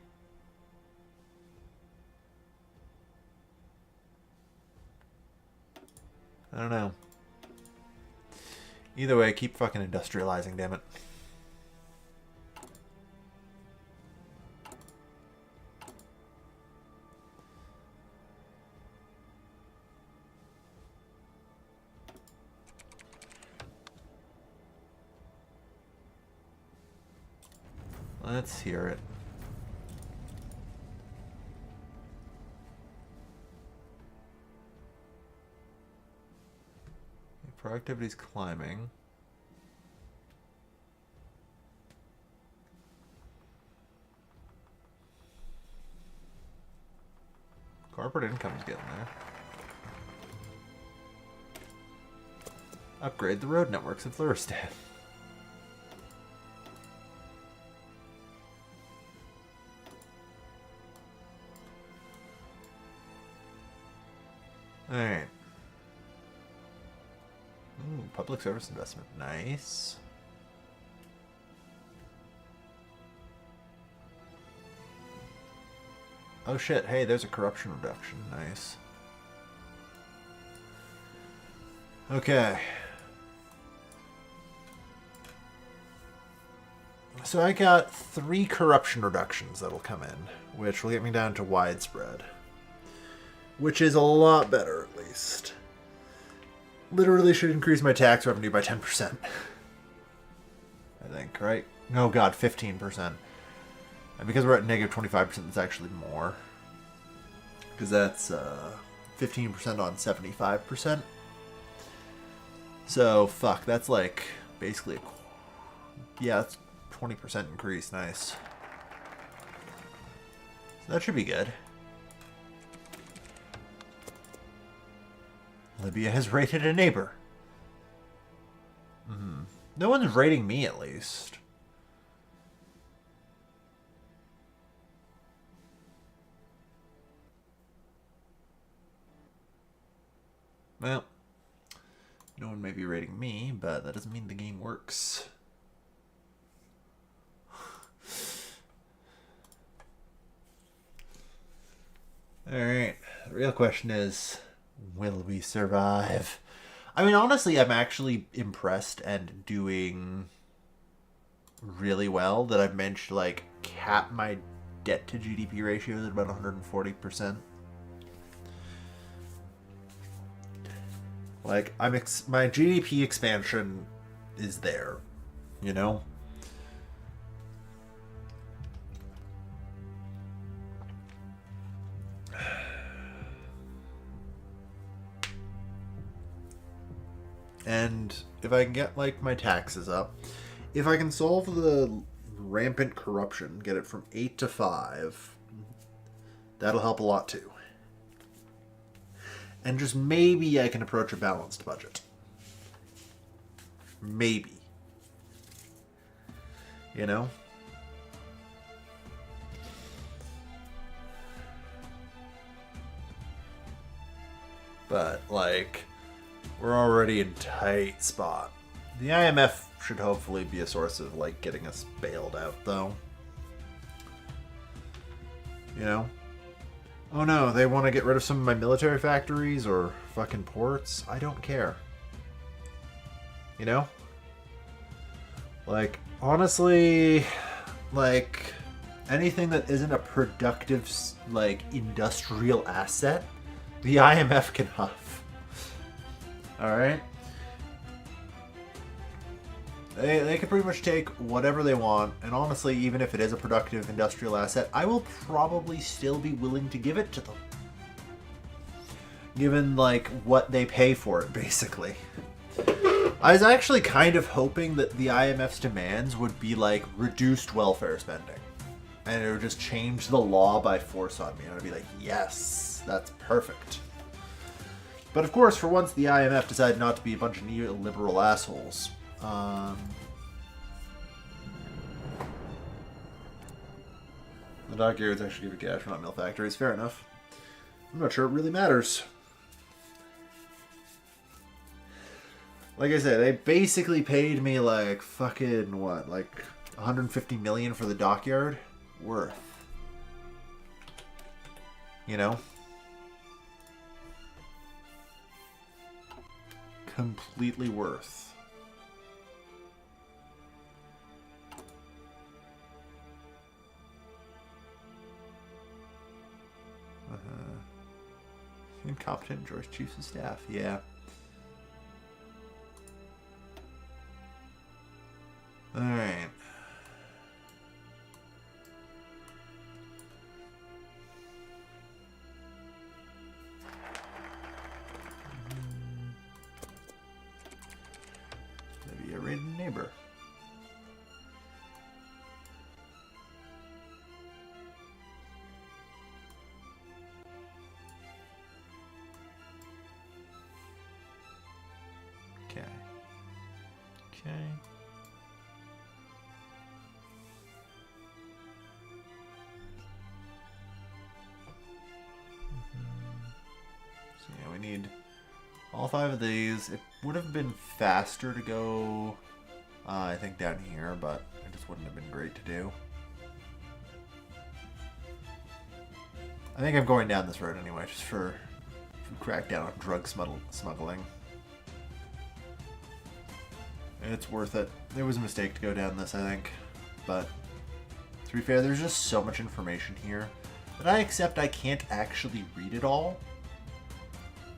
I don't know. Either way, keep fucking industrializing, damn it. Let's hear it. Productivity's climbing. Corporate income's getting there. Upgrade the road networks of Luristan. Alright. Ooh, public service investment. Nice. Oh shit, hey, there's a corruption reduction. Nice. Okay. So I got 3 corruption reductions that'll come in, which will get me down to widespread. Which is a lot better, at least. Literally should increase my tax revenue by 10%. I think, right? Oh god, 15%. And because we're at negative 25%, it's actually more. Because that's 15% on 75%. So, fuck, that's like basically yeah, that's 20% increase. Nice. So that should be good. Libya has raided a neighbor. No one's raiding me, at least. Well, no one may be raiding me, but that doesn't mean the game works. Alright, the real question is, will we survive? I mean, honestly, I'm actually impressed and doing really well that I've managed to, like, cap my debt to GDP ratios at about 140%. Like, my GDP expansion is there, you know? And if I can get, like, my taxes up, if I can solve the rampant corruption, get it from 8 to 5, that'll help a lot too. And just maybe I can approach a balanced budget. Maybe. You know? But, like, we're already in tight spot. The IMF should hopefully be a source of, like, getting us bailed out, though. You know? Oh no, they want to get rid of some of my military factories or fucking ports? I don't care. You know? Like, honestly, like, anything that isn't a productive, like, industrial asset, the IMF can huff. Alright? They can pretty much take whatever they want, and honestly, even if it is a productive industrial asset, I will probably still be willing to give it to them. Given, like, what they pay for it, basically. I was actually kind of hoping that the IMF's demands would be, like, reduced welfare spending. And it would just change the law by force on me, and I'd be like, yes, that's perfect. But of course, for once, the IMF decided not to be a bunch of neoliberal assholes. The dockyards actually give you cash for not mill factories. Fair enough. I'm not sure it really matters. Like I said, they basically paid me like fucking what, like 150 million for the dockyard worth. You know? Completely worth. Incompetent George Chiefs of Staff, yeah. Alright. Maybe a raided neighbor. Okay. Okay. So yeah, we need all 5 of these. It would have been faster to go, I think, down here, but it just wouldn't have been great to do. I think I'm going down this road anyway, just for crackdown on drug smuggling. It's worth it. It was a mistake to go down this, I think. But, to be fair, there's just so much information here that I accept I can't actually read it all.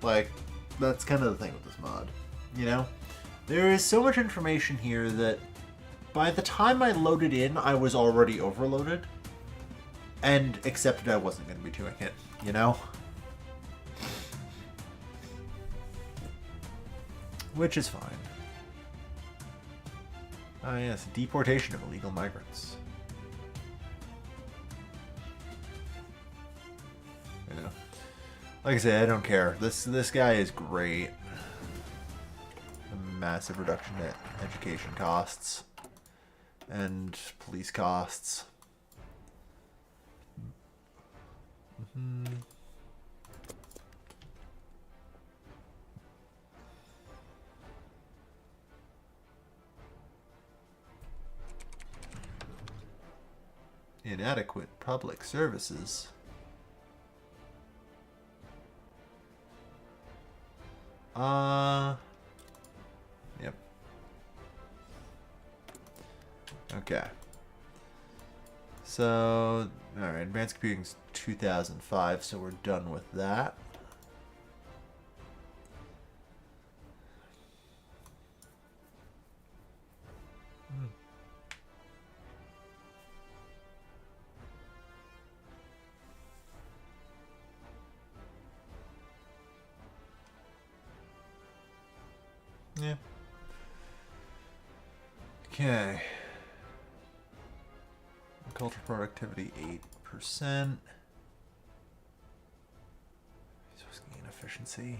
Like, that's kind of the thing with this mod, you know? There is so much information here that by the time I loaded in, I was already overloaded. And accepted I wasn't going to be doing it, you know? Which is fine. Ah, yes, deportation of illegal migrants. You know, like I said, I don't care. This guy is great. A massive reduction in education costs and police costs. Inadequate public services. Yep. Okay. So, alright, advanced computing's 2005, so we're done with that. Yeah. Okay. Cultural productivity 8%. Resource gain efficiency.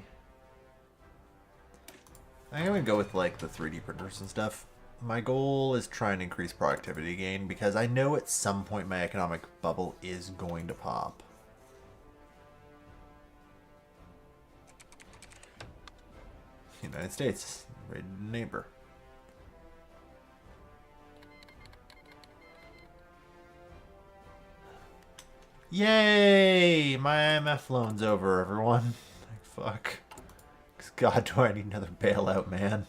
I'm gonna go with like the 3D printers and stuff. My goal is try and increase productivity gain because I know at some point my economic bubble is going to pop. United States, rated neighbor. Yay! My IMF loan's over, everyone. Fuck. God, do I need another bailout, man.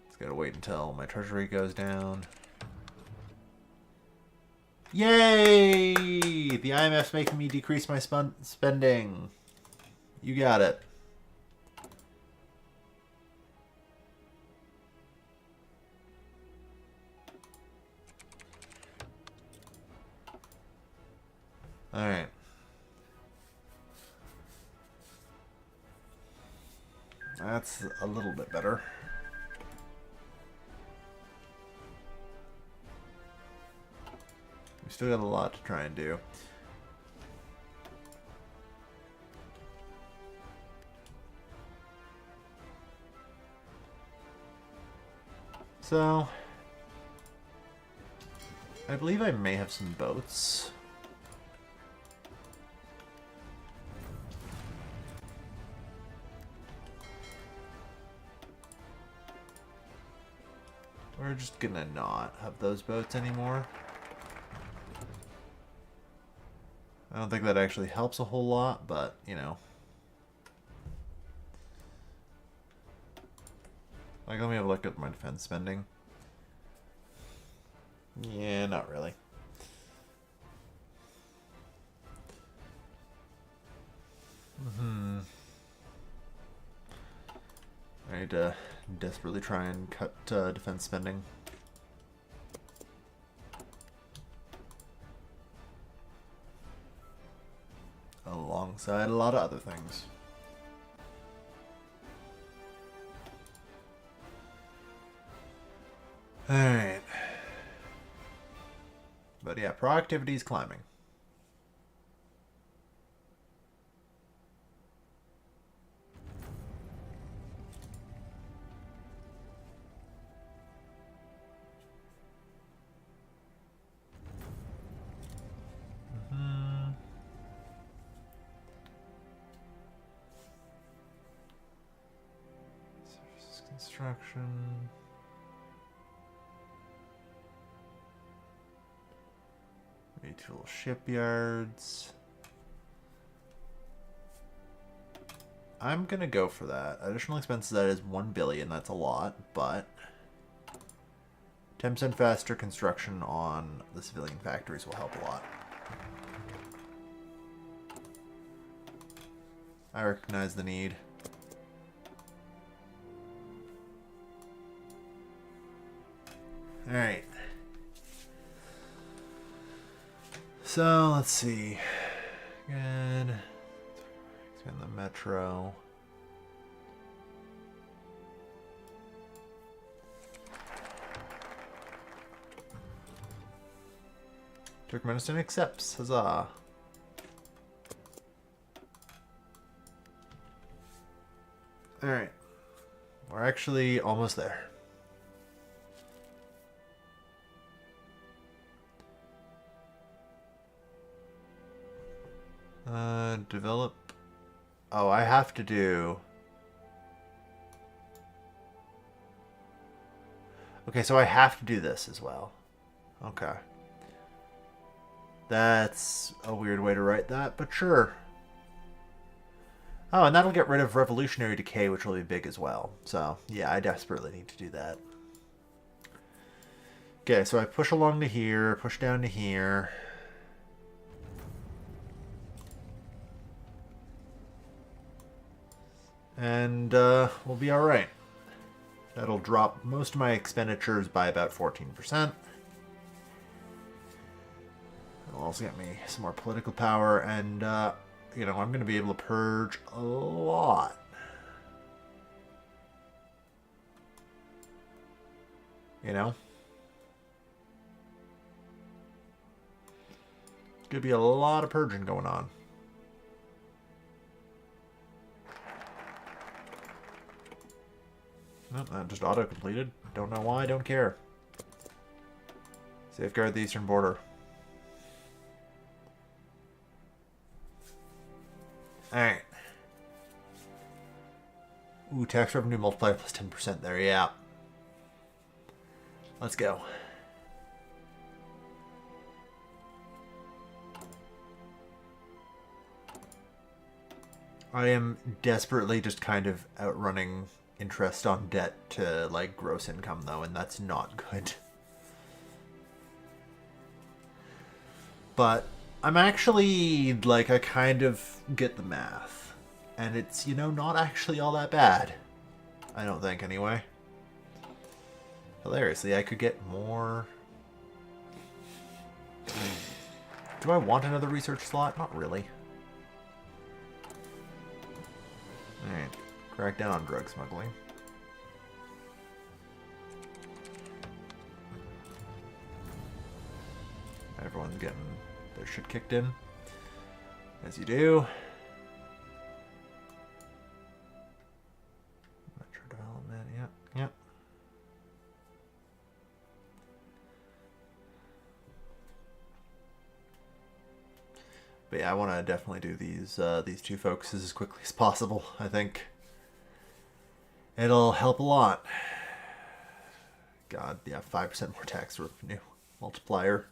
Just gotta wait until my treasury goes down. Yay! The IMF's making me decrease my spending. You got it. Alright. That's a little bit better. We still got a lot to try and do. So, I believe I may have some boats. We're just gonna not have those boats anymore. I don't think that actually helps a whole lot, but, you know. Like, let me have a look at my defense spending. Yeah, not really. I need to desperately try and cut defense spending. Alongside a lot of other things. Alright. But yeah, productivity is climbing. Construction. Retool shipyards. I'm gonna go for that. Additional expenses, that is 1 billion. That's a lot, but 10% faster construction on the civilian factories will help a lot. I recognize the need. Alright. So, let's see. Good. Expand the metro. Turkmenistan accepts. Huzzah. Alright. We're actually almost there. Develop. Oh, I have to do. Okay, so I have to do this as well. Okay. That's a weird way to write that, but sure. Oh, and that'll get rid of revolutionary decay, which will be big as well. So, yeah, I desperately need to do that. Okay, so I push along to here, push down to here. And we'll be alright. That'll drop most of my expenditures by about 14%. It'll also get me some more political power, and, you know, I'm going to be able to purge a lot. You know? There's going to be a lot of purging going on. Nope, that just auto-completed. Don't know why, don't care. Safeguard the eastern border. Alright. Ooh, tax revenue multiplier plus 10% there, yeah. Let's go. I am desperately just kind of outrunning interest on debt to, like, gross income, though, and that's not good. But I'm actually, like, I kind of get the math. And it's, you know, not actually all that bad. I don't think, anyway. Hilariously, I could get more... Do I want another research slot? Not really. Alright. Crack down on drug smuggling. Everyone's getting their shit kicked in. As you do. Metro development, yep, yep. But yeah, I want to definitely do these two focuses as quickly as possible, I think. It'll help a lot. God, yeah, 5% more tax revenue multiplier.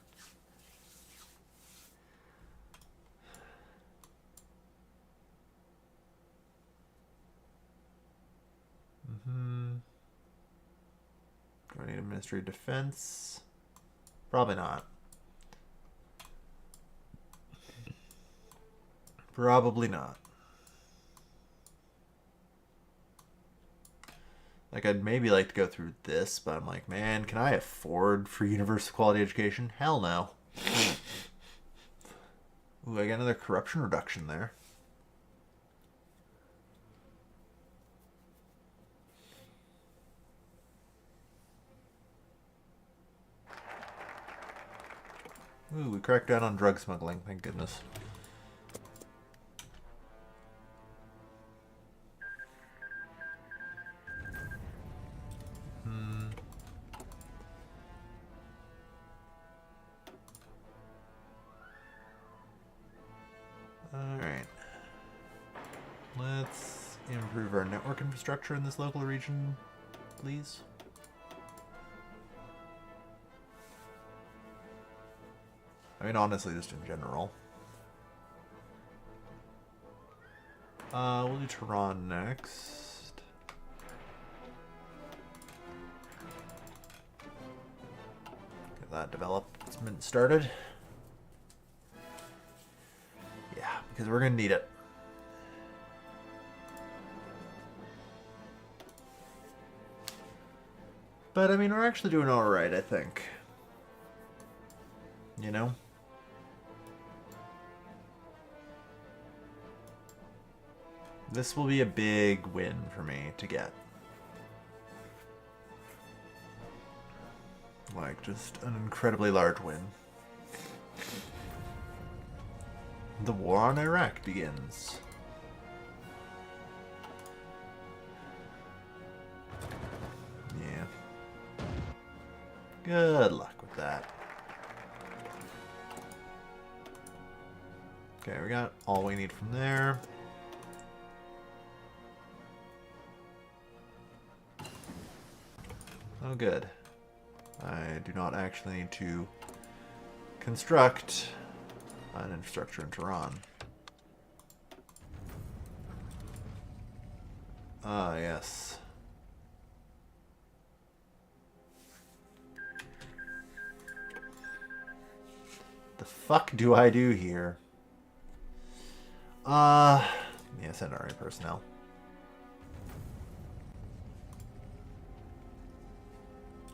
Do I need a Ministry of Defense? Probably not. Probably not. Like, I'd maybe like to go through this, but I'm like, man, can I afford free universal quality education? Hell no. Ooh, I got another corruption reduction there. Ooh, we cracked down on drug smuggling, thank goodness. Alright. Let's improve our network infrastructure in this local region, please. I mean, honestly, just in general. We'll do Tehran next. Get that development started. Yeah, because we're going to need it. But, I mean, we're actually doing alright, I think. You know? This will be a big win for me to get. Like, just an incredibly large win. The war on Iraq begins. Yeah. Good luck with that. Okay, we got all we need from there. Oh, good. I do not actually need to construct Fine infrastructure in Tehran. Ah, yes. The fuck do I do here? Yeah, send army personnel.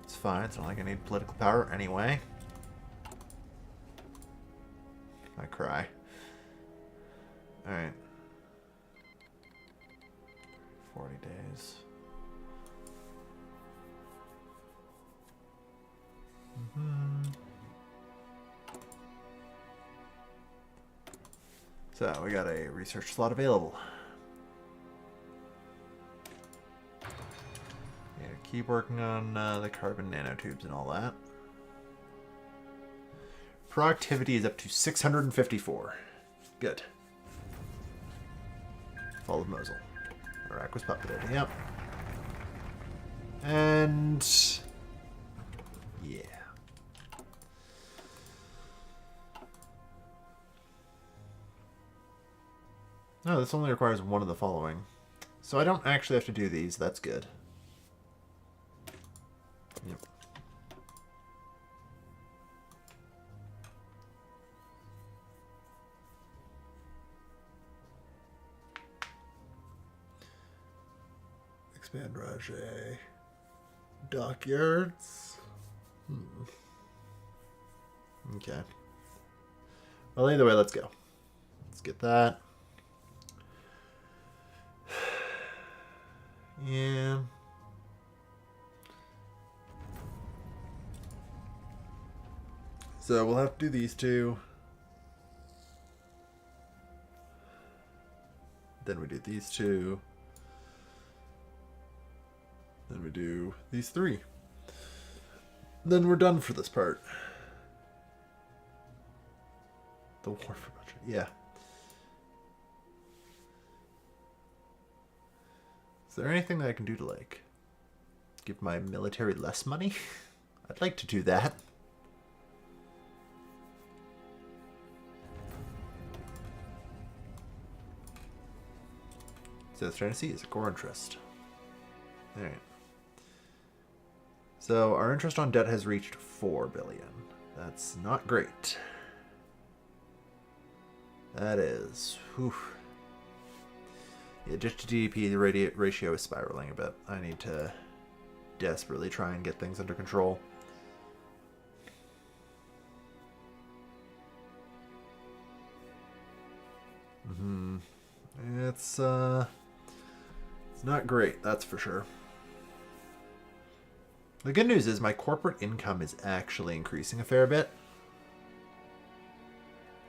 It's fine, it's not like I need political power anyway. I cry. Alright. 40 days. So, we got a research slot available. Yeah, keep working on the carbon nanotubes and all that. Productivity is up to 654. Good. Fall of Mosul. Iraq was puppeted, yep. And... yeah. No, this only requires one of the following. So I don't actually have to do these, that's good. Yep. Expand Rajay. Dockyards. Okay. Well, either way, let's go. Let's get that. Yeah. So we'll have to do these two. Then we do these two. Then we do these three. Then we're done for this part. The war for budget, yeah. Is there anything that I can do to, like, give my military less money? I'd like to do that. So it's trying to see is a core interest. Alright. So our interest on debt has reached 4 billion. That's not great. That is... whew. Yeah, just to GDP, the ratio is spiraling a bit. I need to desperately try and get things under control. It's not great, that's for sure. The good news is my corporate income is actually increasing a fair bit.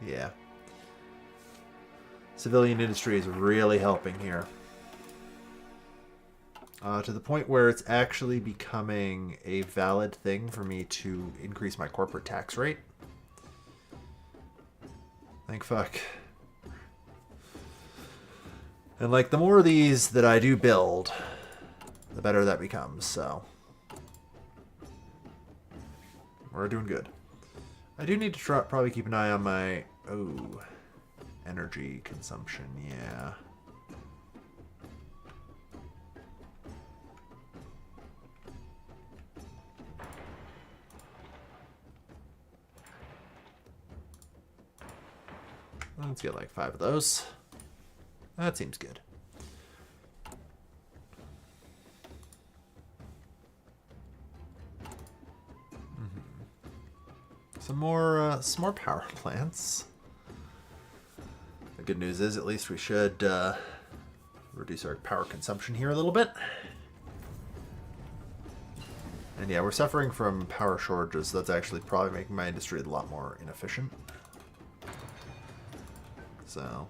Yeah. Civilian industry is really helping here. To the point where it's actually becoming a valid thing for me to increase my corporate tax rate. Thank fuck. And like, the more of these that I do build, the better that becomes, so. We're doing good. I do need to probably keep an eye on my... oh, energy consumption, yeah. Let's get like 5 of those. That seems good. Some more power plants. The good news is, at least we should reduce our power consumption here a little bit. And yeah, we're suffering from power shortages. That's actually probably making my industry a lot more inefficient. So...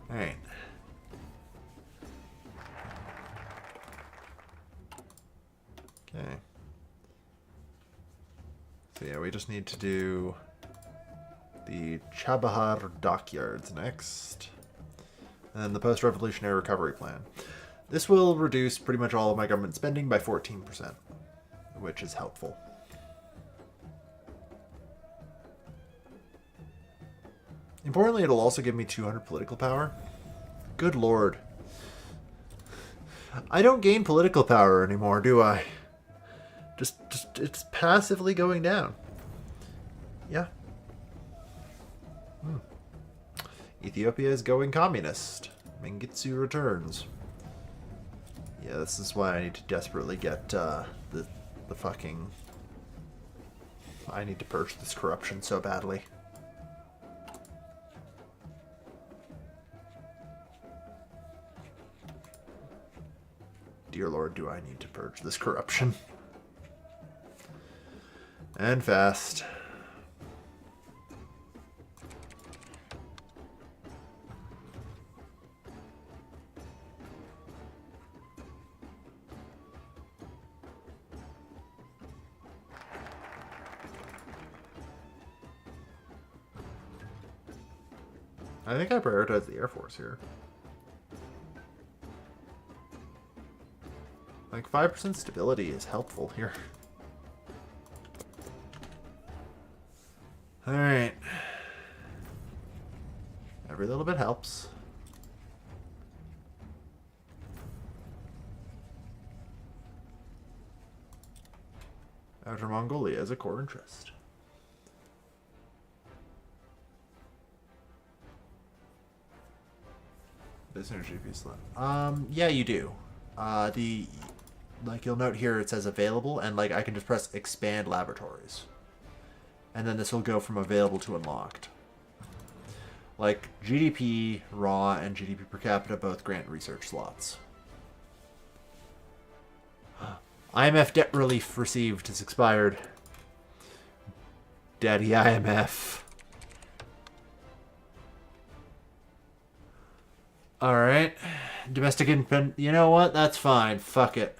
alright. Okay. So yeah, we just need to do the Chabahar dockyards next. And the post-revolutionary recovery plan. This will reduce pretty much all of my government spending by 14%, which is helpful. Importantly, it'll also give me 200 political power. Good lord. I don't gain political power anymore, do I? Just it's passively going down. Yeah. Ethiopia is going communist. Mengitsu returns. Yeah, this is why I need to desperately get the fucking... I need to purge this corruption so badly. Dear Lord, do I need to purge this corruption. And fast. I think I prioritize the Air Force here. Like 5% stability is helpful here. Alright. Every little bit helps. Outer Mongolia is a core interest. This energy piece left. Yeah, you do. Like you'll note here, it says available, and like I can just press expand laboratories. And then this will go from available to unlocked. Like GDP raw and GDP per capita both grant research slots. IMF debt relief received is expired. Daddy IMF. Alright. Domestic independent. You know what? That's fine. Fuck it.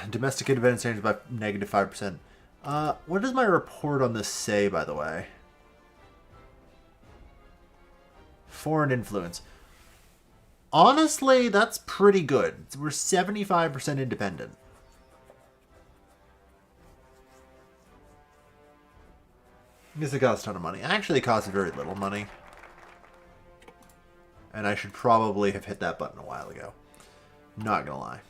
Domestic independence change by -5%. What does my report on this say, by the way? Foreign influence. Honestly, that's pretty good. We're 75% independent. I guess it costs a ton of money. Actually, it costs very little money. And I should probably have hit that button a while ago. Not gonna lie.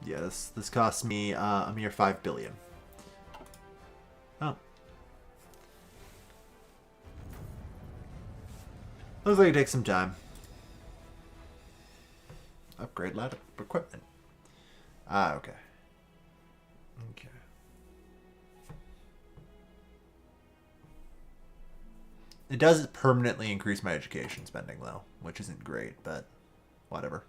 Yeah, this costs me a mere 5 billion. Oh. Looks like it takes some time. Upgrade lab equipment. Ah, okay. Okay. It does permanently increase my education spending, though, which isn't great, but whatever.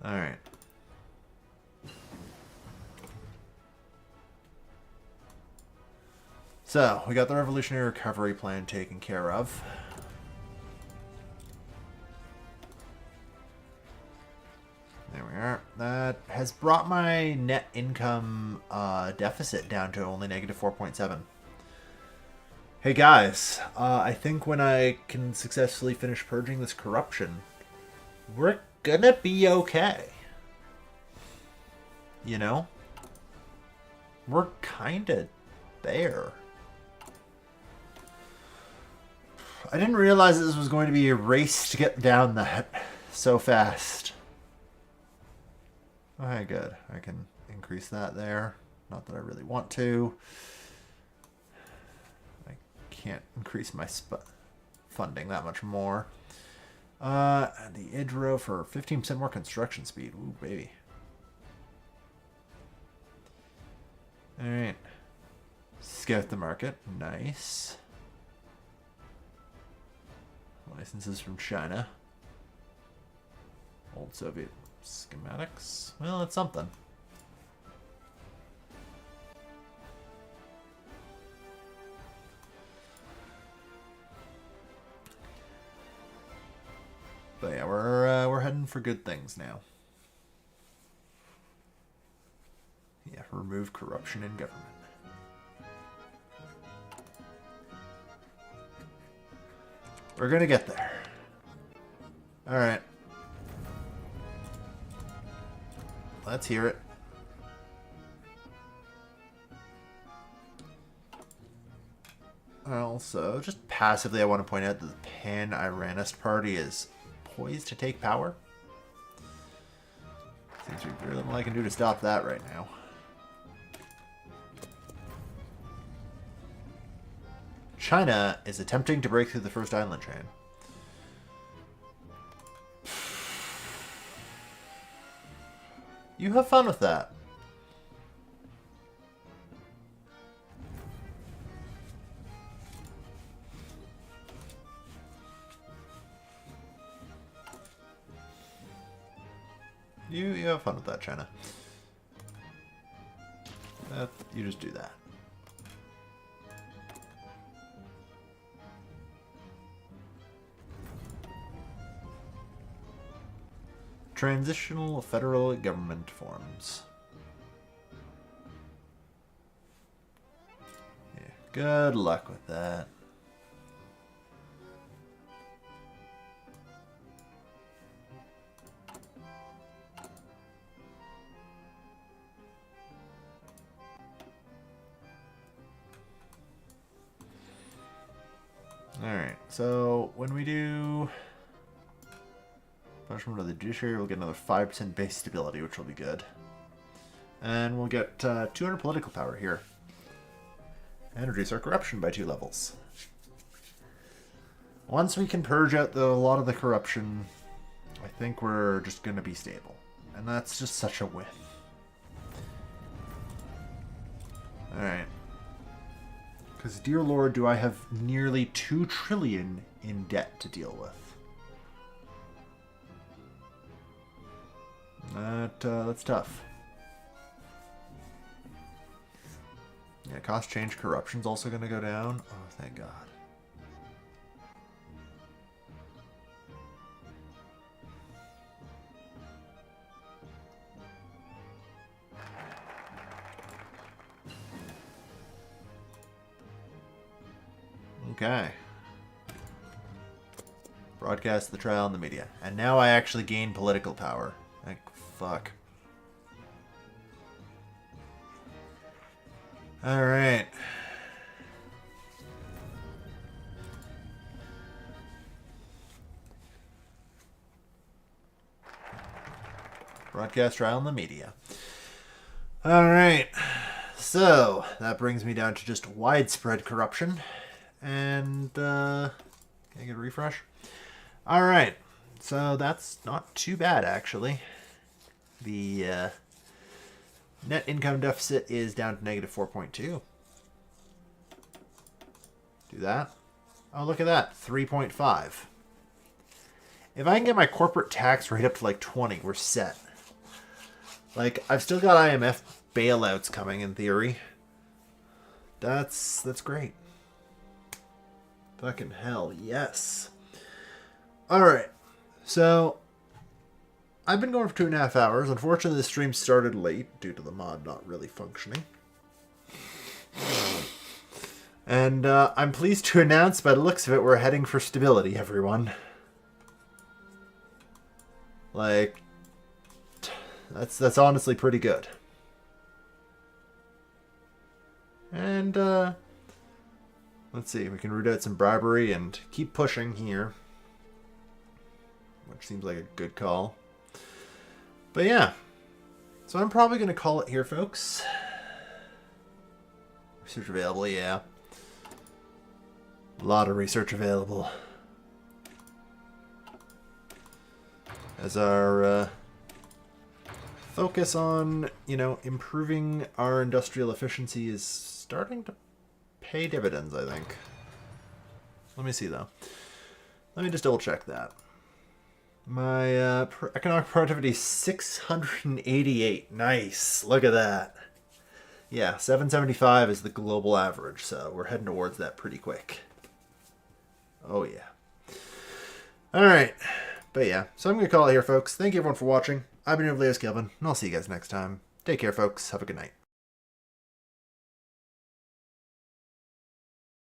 All right. So, we got the Revolutionary Recovery Plan taken care of. There we are. That has brought my net income deficit down to only -4.7. Hey guys, I think when I can successfully finish purging this corruption, we're gonna be okay. You know? We're kinda there. I didn't realize this was going to be a race to get down that so fast. Okay, good. I can increase that there. Not that I really want to. I can't increase my funding that much more. The IDRO for 15% more construction speed. Ooh, baby. Alright. Scout the market. Nice. Licenses from China. Old Soviet schematics. Well, it's something. But yeah, we're heading for good things now. Yeah, remove corruption in government. We're gonna get there. Alright. Let's hear it. Also, just passively, I want to point out that the Pan-Iranist Party is poised to take power. Seems to be very little I can do to stop that right now. China is attempting to break through the first island chain. You have fun with that. You have fun with that, China. You just do that. Transitional federal government forms. Yeah, good luck with that. Alright, so when we do punishment of the judiciary, we'll get another 5% base stability, which will be good. And we'll get 200 political power here. And reduce our corruption by 2 levels. Once we can purge out a lot of the corruption, I think we're just going to be stable. And that's just such a win. Alright. Because, dear Lord, do I have nearly 2 trillion in debt to deal with. That's tough. Yeah, cost change corruption's also going to go down. Oh, thank God. Okay. Broadcast the trial in the media. And now I actually gain political power. Like, fuck. Alright. Broadcast trial in the media. Alright. So, that brings me down to just widespread corruption. And, can I get a refresh? Alright. So, that's not too bad, actually. The, net income deficit is down to negative 4.2. Do that. Oh, look at that. 3.5. If I can get my corporate tax rate up to like 20, we're set. Like, I've still got IMF bailouts coming in theory. That's great. Fucking hell, yes. Alright. So, I've been going for 2.5 hours. Unfortunately, the stream started late due to the mod not really functioning. And I'm pleased to announce, by the looks of it, we're heading for stability, everyone. Like, that's honestly pretty good. And, let's see, we can root out some bribery and keep pushing here. Which seems like a good call. But yeah, so I'm probably going to call it here, folks. Research available, yeah. A lot of research available. As our focus on, improving our industrial efficiency is starting to pay dividends, I think. Let me see, though. Let me just double check that. My economic productivity is 688. Nice. Look at that. Yeah, 775 is the global average, so we're heading towards that pretty quick. Oh, yeah. All right. But yeah, so I'm going to call it here, folks. Thank you everyone for watching. I've been your Leos Kelvin, and I'll see you guys next time. Take care, folks. Have a good night.